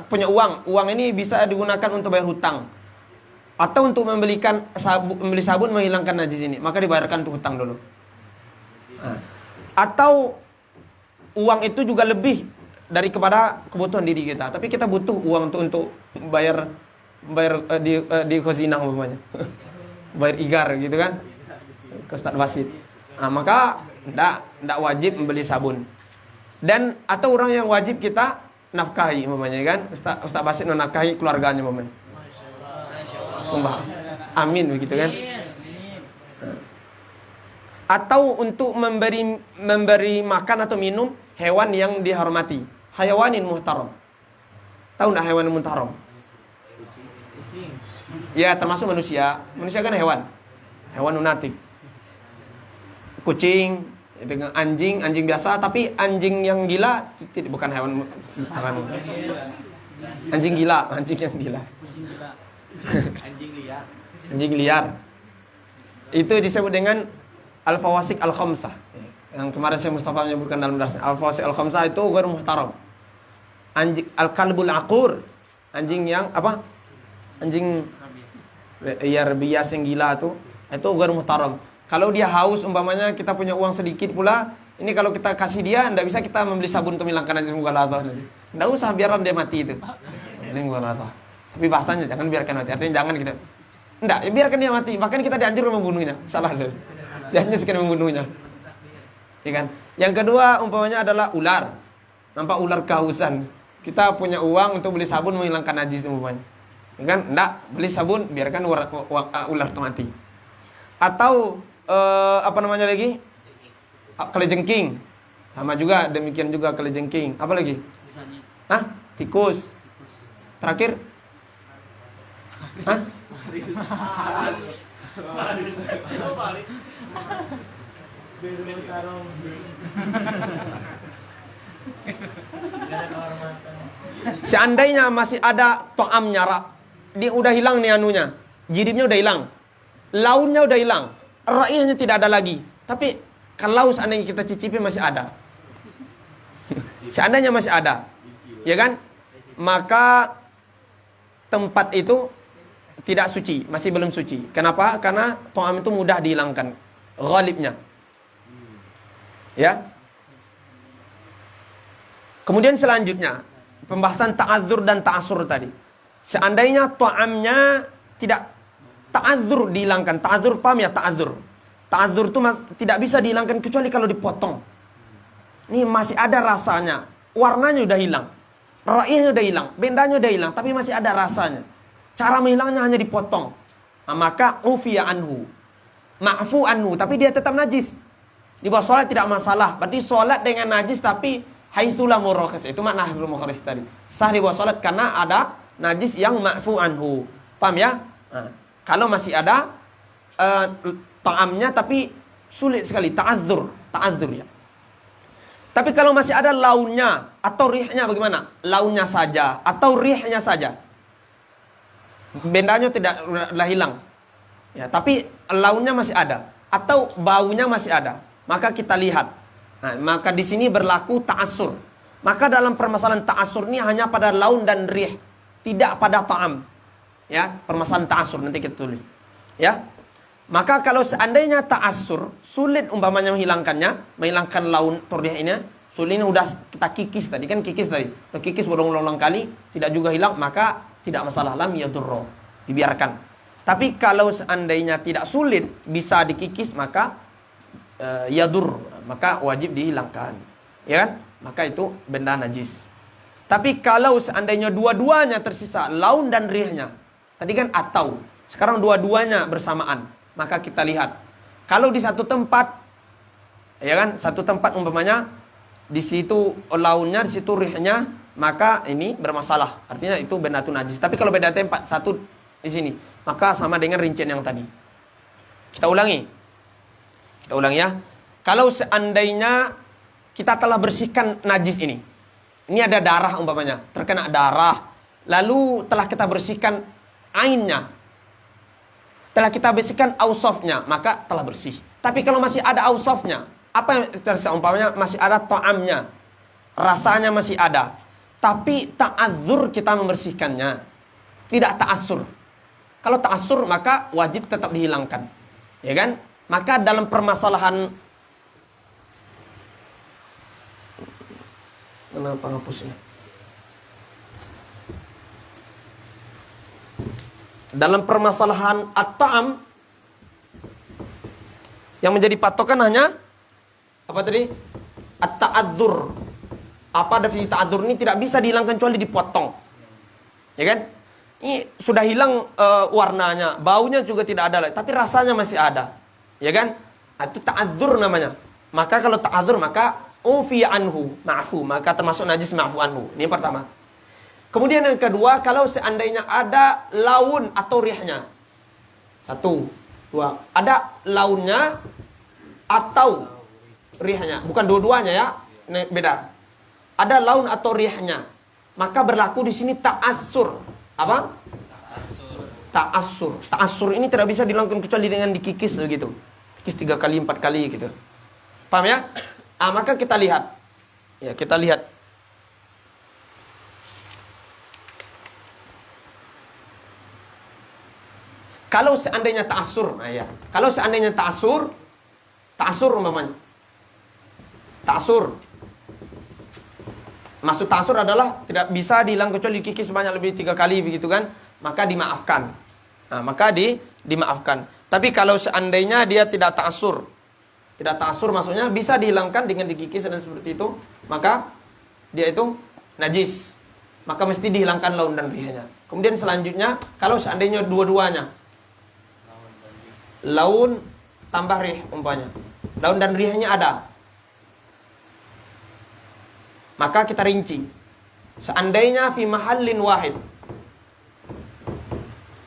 punya uang ini bisa digunakan untuk bayar hutang atau untuk membeli sabun menghilangkan najis ini, maka dibayarkan untuk hutang dulu. Nah, atau uang itu juga lebih kepada kebutuhan diri kita, tapi kita butuh uang untuk bayar di khazinah umpamanya. Bayar igar gitu kan. ke Ustaz Basit. Nah, maka tidak wajib membeli sabun. Dan atau orang yang wajib kita nafkahi umpamanya kan, Ustaz Basit menafkahi keluarganya umpamanya. Sumpah. Amin begitu kan. Atau untuk memberi makan atau minum hewan yang dihormati. Hayawanin muhtaram. Tahu enggak hewan muhtaram? Ya, termasuk manusia. Manusia kan hewan. Hewan lunatik. Kucing, dengan anjing biasa, tapi anjing yang gila bukan hewan. Anjing gila, anjing yang gila. Anjing liar. Itu disebut dengan al-fawasik al-khamsah. Yang kemarin saya Mustafa menyebutkan dalam darasnya. Al-fawasik al-khamsah itu ghairu muhtaram. Anjing al-kalbul aqur. Anjing yang apa? Anjing ya bias yang gila itu ghairu muhtaram. Kalau dia haus umpamanya kita punya uang sedikit pula, ini kalau kita kasih dia enggak bisa kita membeli sabun untuk menghilangkan najis mughaladhah. Enggak usah biarkan dia mati itu. Ini mughaladhah. Tapi bahasanya jangan biarkan mati. Artinya jangan kita. Enggak, ya biarkan dia mati. Bahkan kita dianjurkan membunuhnya. Salah itu. Dianjurkan membunuhnya. Ya kan? Yang kedua umpamanya adalah ular. Nampak ular kehausan. Kita punya uang untuk beli sabun menghilangkan najis umpamanya. Ya kan? Enggak, beli sabun biarkan ular itu mati. Atau apa namanya lagi? Kelejengking. Sama juga, demikian juga kelejengking. Apa lagi? Hah? Tikus. Terakhir? Hah? Seandainya masih ada to'amnya, dia udah hilang nih anunya, jidibnya udah hilang, launnya udah hilang, raihnya tidak ada lagi. Tapi kalau seandainya kita cicipi masih ada, seandainya masih ada, ya kan? Maka tempat itu tidak suci, masih belum suci. Kenapa? Karena to'am itu mudah dihilangkan, ghalibnya. Ya. Kemudian selanjutnya pembahasan ta'adzur dan ta'asur tadi. Seandainya to'amnya tidak ta'adzur dihilangkan. Ta'adzur paham ya ta'adzur? Ta'adzur itu tidak bisa dihilangkan kecuali kalau dipotong. Ini masih ada rasanya, warnanya udah hilang, raihnya udah hilang, bendanya udah hilang, tapi masih ada rasanya. Cara menghilangnya hanya dipotong. Nah, maka ufiya anhu, ma'fu anhu, tapi dia tetap najis. Di bawah sholat tidak masalah. Berarti sholat dengan najis tapi haitsulah murakhis. Itu makna haitsul murakhis tadi. Sah di bawah sholat karena ada najis yang ma'fu anhu. Paham ya? Nah, kalau masih ada ta'amnya tapi sulit sekali, ta'adzur ya. Tapi kalau masih ada launnya atau rihnya bagaimana? Launnya saja atau rihnya saja. Bendanya tidaklah hilang. Ya, tapi launnya masih ada atau baunya masih ada. Maka kita lihat. Nah, maka di sini berlaku ta'assur. Maka dalam permasalahan ta'assur ini hanya pada laun dan rih, tidak pada ta'am. Ya, permasalahan ta'assur nanti kita tulis. Ya. Maka kalau seandainya ta'assur sulit umpamanya menghilangkan laun atau rih ini, sulit ini udah kita kikis tadi kan kikis tadi. Kita kikis berulang-ulang kali tidak juga hilang, maka tidak masalah, lam yadurro, dibiarkan. Tapi kalau seandainya tidak sulit bisa dikikis maka yadur, maka wajib dihilangkan, ya kan? Maka itu benda najis. Tapi kalau seandainya dua-duanya tersisa, laun dan rihnya, tadi kan atau, sekarang dua-duanya bersamaan, maka kita lihat. Kalau di satu tempat, ya kan, satu tempat umpamanya di situ launnya, di situ rihnya, maka ini bermasalah. Artinya itu benda itu najis. Tapi kalau beda tempat, satu di sini, maka sama dengan rincian yang tadi. Kita ulangi ya. Kalau seandainya kita telah bersihkan najis ini ada darah umpamanya, terkena darah, lalu telah kita bersihkan ainnya, telah kita bersihkan ausofnya, maka telah bersih. Tapi kalau masih ada ausofnya, apa yang tersisa umpamanya masih ada ta'amnya, rasanya masih ada, tapi ta'adzur kita membersihkannya, tidak ta'assur. Kalau ta'assur maka wajib tetap dihilangkan, ya kan? Maka dalam permasalahan, kenapa ngapus ini? Dalam permasalahan at-ta'am, Yang menjadi patokan hanya apa tadi? At-ta'adzur. Apa definisi ta'adzur ini? Tidak bisa dihilangkan kecuali dipotong. Ya kan? Ini sudah hilang warnanya, baunya juga tidak ada lagi, tapi rasanya masih ada. Ya kan? Itu ta'adzur namanya. Maka kalau ta'adzur maka ufiya anhu, ma'fu, maka termasuk najis ma'fu anhu. Ini yang pertama. Kemudian yang kedua, kalau seandainya ada laun atau rihnya. 1, 2. Ada launnya atau rihnya. Bukan dua-duanya ya. Ini beda. Ada laun atau rihnya. Maka berlaku di sini ta'assur. Apa? Ta'assur. Ta'assur ini tidak bisa dilangkan kecuali dengan dikikis begitu. Kikis 3 kali, 4 kali gitu. Paham ya? Maka kita lihat. Ya, kita lihat. Kalau seandainya ta'assur, nah ya. Kalau seandainya ta'assur umpamanya. Ta'assur. Maksud ta'assur adalah tidak bisa dihilang kecuali dikikis sebanyak lebih 3 kali begitu kan, maka dimaafkan. Nah, maka dimaafkan. Tapi kalau seandainya dia tidak ta'assur maksudnya bisa dihilangkan dengan dikikis dan seperti itu, maka dia itu najis. Maka mesti dihilangkan laun dan rihnya. Kemudian selanjutnya kalau seandainya dua-duanya laun tambah rih umpamanya. Laun dan rihnya ada. Maka kita rinci. Seandainya fi mahallin wahid.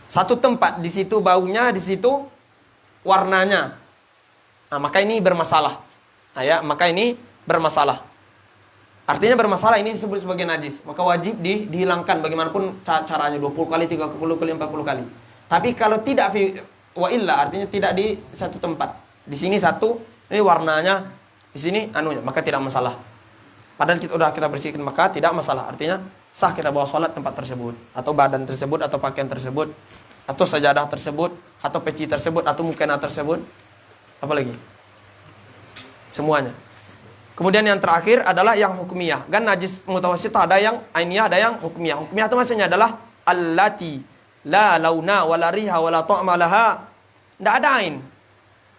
Satu tempat, di situ baunya, di situ warnanya. Nah, maka ini bermasalah. Nah, ya, maka ini bermasalah. Artinya bermasalah, ini disebut sebagai najis. Maka wajib dihilangkan bagaimanapun caranya, 20 kali, 30 kali, 40 kali. Tapi kalau tidak fi wa illa, artinya tidak di satu tempat. Di sini satu, ini warnanya, di sini anunya, maka tidak masalah. Padahal kita bersihkan, maka tidak masalah. Artinya sah kita bawa sholat tempat tersebut, atau badan tersebut, atau pakaian tersebut, atau sajadah tersebut, atau peci tersebut, atau mukena tersebut. Apa lagi? Semuanya. Kemudian yang terakhir adalah yang hukmiyah. Kan najis mutawassithah ada yang ainiyah, ada yang hukmiyah. Hukmiyah itu maksudnya adalah allati la launa wala riha wala ta'ma laha. Tidak ada ain.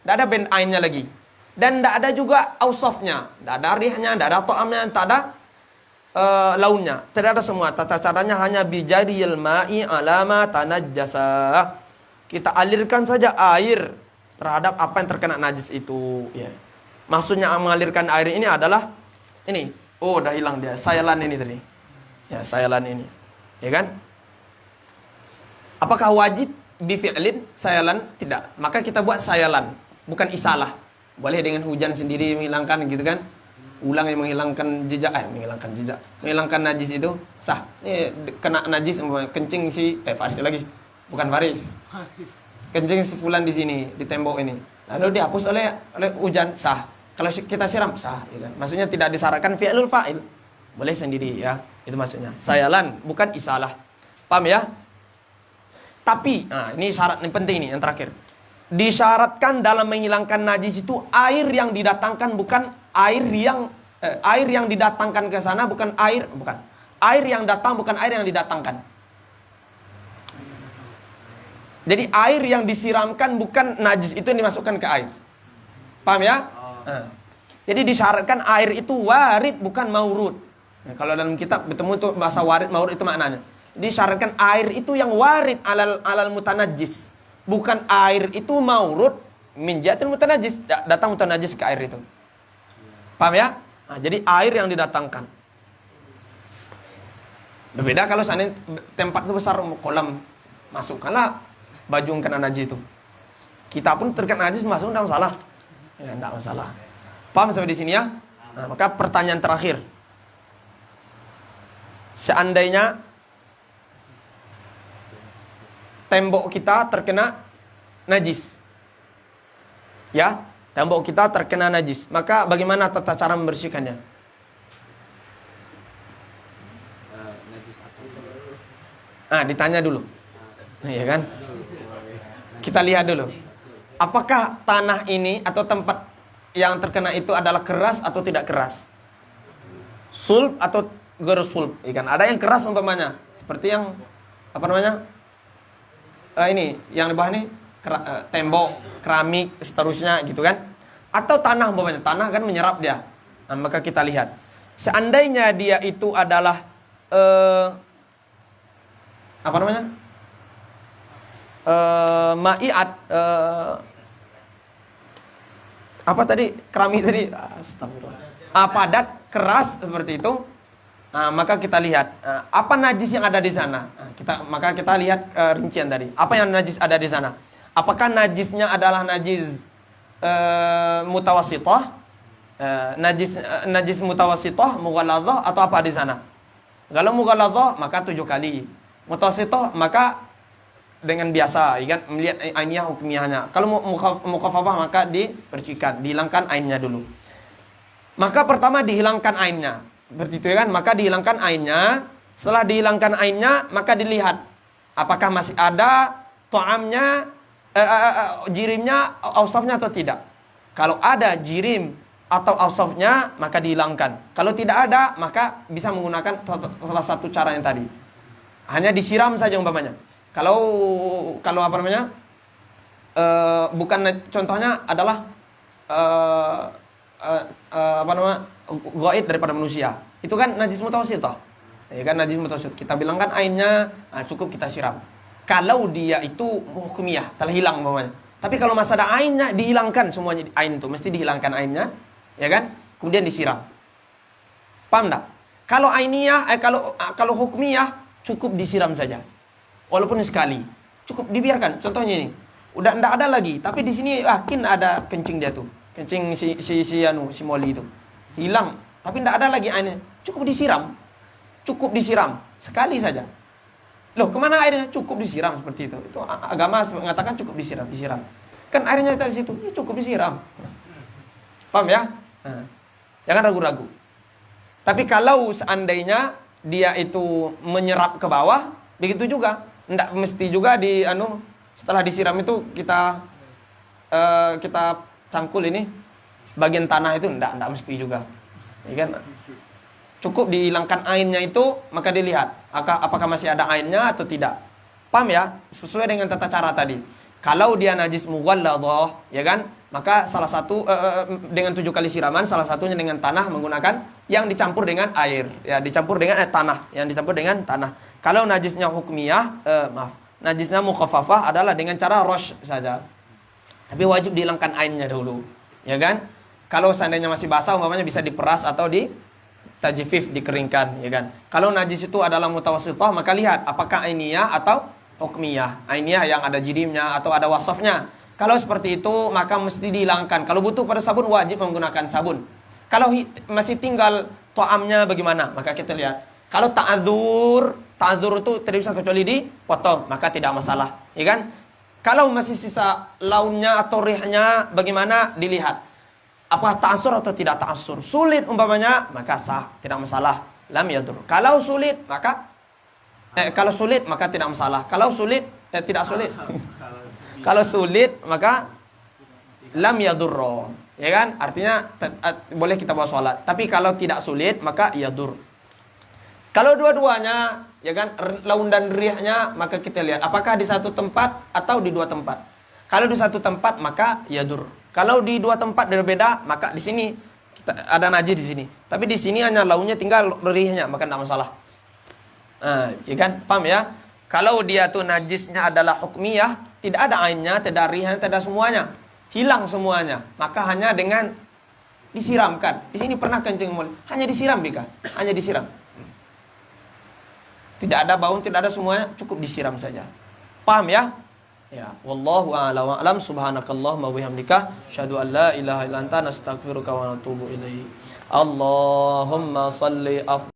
Tidak ada band ainnya lagi. Dan tidak ada juga ausafnya, tidak ada rihnya, tidak ada ta'amnya, tidak ada launnya, tidak ada semua. Tata caranya hanya bijariyil ma'i alama tanajjasa. Kita alirkan saja air terhadap apa yang terkena najis itu. Ya. Maksudnya mengalirkan air ini adalah ini. Oh, dah hilang dia. Sayalan ini tadi. Ya, sayalan ini. Ya kan? Apakah wajib bifi'lin sayalan? Tidak. Maka kita buat sayalan, bukan isalah. Boleh dengan hujan sendiri menghilangkan gitu kan. Ulang yang menghilangkan jejak, menghilangkan najis itu sah. Ini kena najis kencing si Faris lagi. Bukan Faris. Kencing sefulan di sini, di tembok ini. Lalu dihapus oleh hujan, sah. Kalau kita siram, sah gitu kan. Maksudnya tidak disyaratkan fi'lul fa'il. Boleh sendiri ya. Itu maksudnya. Sayalan, bukan isalah. Paham ya? Tapi, nah ini syarat yang penting ini yang terakhir. Disyaratkan dalam menghilangkan najis itu air yang didatangkan bukan air yang didatangkan ke sana bukan air yang datang bukan air yang didatangkan. Jadi air yang disiramkan bukan najis itu yang dimasukkan ke air. Paham ya? Jadi disyaratkan air itu warid bukan maurud. Nah, kalau dalam kitab bertemu itu bahasa warid maurud itu maknanya. Disyaratkan air itu yang warid alal mutanajjis. Bukan air itu maurud min jatil mutanajjis, datang mutanajjis ke air itu. Paham ya? Nah, jadi air yang didatangkan. Berbeda kalau seandainya tempat itu besar, kolam, masukkanlah baju yang kena najis itu. Kita pun terkena najis masuk tidak masalah. Ya, tidak masalah. Paham sampai di sini ya? Nah, maka pertanyaan terakhir. Seandainya tembok kita terkena najis. Ya, tembok kita terkena najis. Maka bagaimana tata cara membersihkannya? Ditanya dulu. Iya kan? Kita lihat dulu. Apakah tanah ini atau tempat yang terkena itu adalah keras atau tidak keras? Sulb atau gersulb? Ikan ada yang keras umpamanya. Seperti yang apa namanya? Ini yang di bawah ini tembok, keramik, seterusnya gitu kan. Atau tanah umpamanya, tanah kan menyerap dia. Nah, maka kita lihat. Seandainya dia itu adalah apa namanya? Ma'iat, apa tadi? Keramik tadi. Astagfirullah. Padat, keras seperti itu. Nah, maka kita lihat apa najis yang ada di sana. Maka kita lihat rincian tadi. Apa yang najis ada di sana? Apakah najisnya adalah najis mutawassithah? Najis mutawassithah, mughalladhah atau apa di sana? Kalau mughalladhah maka 7 kali. Mutawassithah maka dengan biasa, ya kan? Melihat ainnya hukmiyahnya. Kalau mukhaffafah maka dipercikan, dihilangkan ainnya dulu. Maka pertama dihilangkan ainnya. Seperti itu ya kan? Maka dihilangkan ainnya. Setelah dihilangkan ainnya, maka dilihat apakah masih ada ta'amnya, jirimnya, ausafnya atau tidak. Kalau ada jirim atau ausafnya, maka dihilangkan. Kalau tidak ada, maka bisa menggunakan salah satu cara yang tadi. Hanya disiram saja umpamanya. Kalau apa namanya? Bukan, contohnya adalah apa namanya? Ghaid daripada manusia. Itu kan najis mutawassithah. Ya kan, najis mutawassithah. Kita bilang kan ainnya cukup kita siram. Kalau dia itu hukmiyah, telah hilang umpamanya. Tapi kalau masa ada ainnya, dihilangkan semuanya ain itu, mesti dihilangkan ainnya, ya kan? Kemudian disiram. Paham enggak? Kalau ainiyah, kalau hukmiyah cukup disiram saja. Walaupun sekali, cukup dibiarkan. Contohnya ini, udah enggak ada lagi, tapi di sini yakin ada kencing dia tuh. Kencing si Molly itu. Hilang, tapi enggak ada lagi airnya. Cukup disiram. Cukup disiram sekali saja. Loh, kemana airnya? Cukup disiram seperti itu. Itu agama mengatakan cukup disiram. Kan airnya di situ, ya cukup disiram. Paham ya? Nah, jangan ragu-ragu. Tapi kalau seandainya dia itu menyerap ke bawah, begitu juga. Enggak mesti juga setelah disiram itu kita cangkul ini bagian tanah itu, enggak mesti juga. Ya kan? Cukup dihilangkan ainnya itu, maka dilihat apakah masih ada ainnya atau tidak. Paham ya? Sesuai dengan tata cara tadi. Kalau dia najis mughalladhah, ya kan? Maka salah satu dengan 7 kali siraman, salah satunya dengan tanah menggunakan yang dicampur dengan air, ya dicampur dengan tanah, yang dicampur dengan tanah. Kalau najisnya hukmiyah, najisnya mukhaffafah adalah dengan cara rosh saja. Tapi wajib dihilangkan ainnya dulu, ya kan? Kalau seandainya masih basah, umpamanya bisa diperas atau tajfif, dikeringkan, ya kan? Kalau najis itu adalah mutawassithah, maka lihat apakah ainiyah atau hukmiyah. Ainiyah yang ada jirimnya atau ada wasofnya. Kalau seperti itu, maka mesti dihilangkan. Kalau butuh pada sabun, wajib menggunakan sabun. Kalau masih tinggal ta'amnya bagaimana? Maka kita lihat. Kalau ta'adzur itu tidak bisa kecuali dipotong, maka tidak masalah, ya kan? Kalau masih sisa launnya atau rihnya, bagaimana? Dilihat. Apa ta'asur atau tidak ta'asur? Sulit umpamanya, maka sah, tidak masalah. Lam yadur. Kalau sulit, maka tidak masalah. Kalau sulit, tidak sulit. Kalau sulit, maka lam yadurro. Ya kan? Artinya boleh kita bawa sholat. Tapi kalau tidak sulit, maka yadur. Kalau dua-duanya, ya kan, laun dan rihnya, maka kita lihat apakah di satu tempat atau di 2 tempat. Kalau di satu tempat, maka yadur. Kalau di 2 tempat berbeda, maka di sini kita ada najis di sini. Tapi di sini hanya launnya, tinggal rihnya, maka tidak masalah. Ya kan? Paham ya? Kalau dia tuh najisnya adalah hukmiyah, tidak ada ainnya, tidak ada rihnya, tidak ada semuanya, hilang semuanya, maka hanya dengan disiramkan. Di sini pernah kencing mulai, hanya disiram bika, hanya disiram. Tidak ada bau, tidak ada semuanya, cukup disiram saja. Paham ya? Ya, wallahu a'lam wa a'lam. Subhanakallahumma wa bihamdika, asyhadu an la ilaha illa anta, nastaghfiruka wa natubu ilaik. Allahumma shalli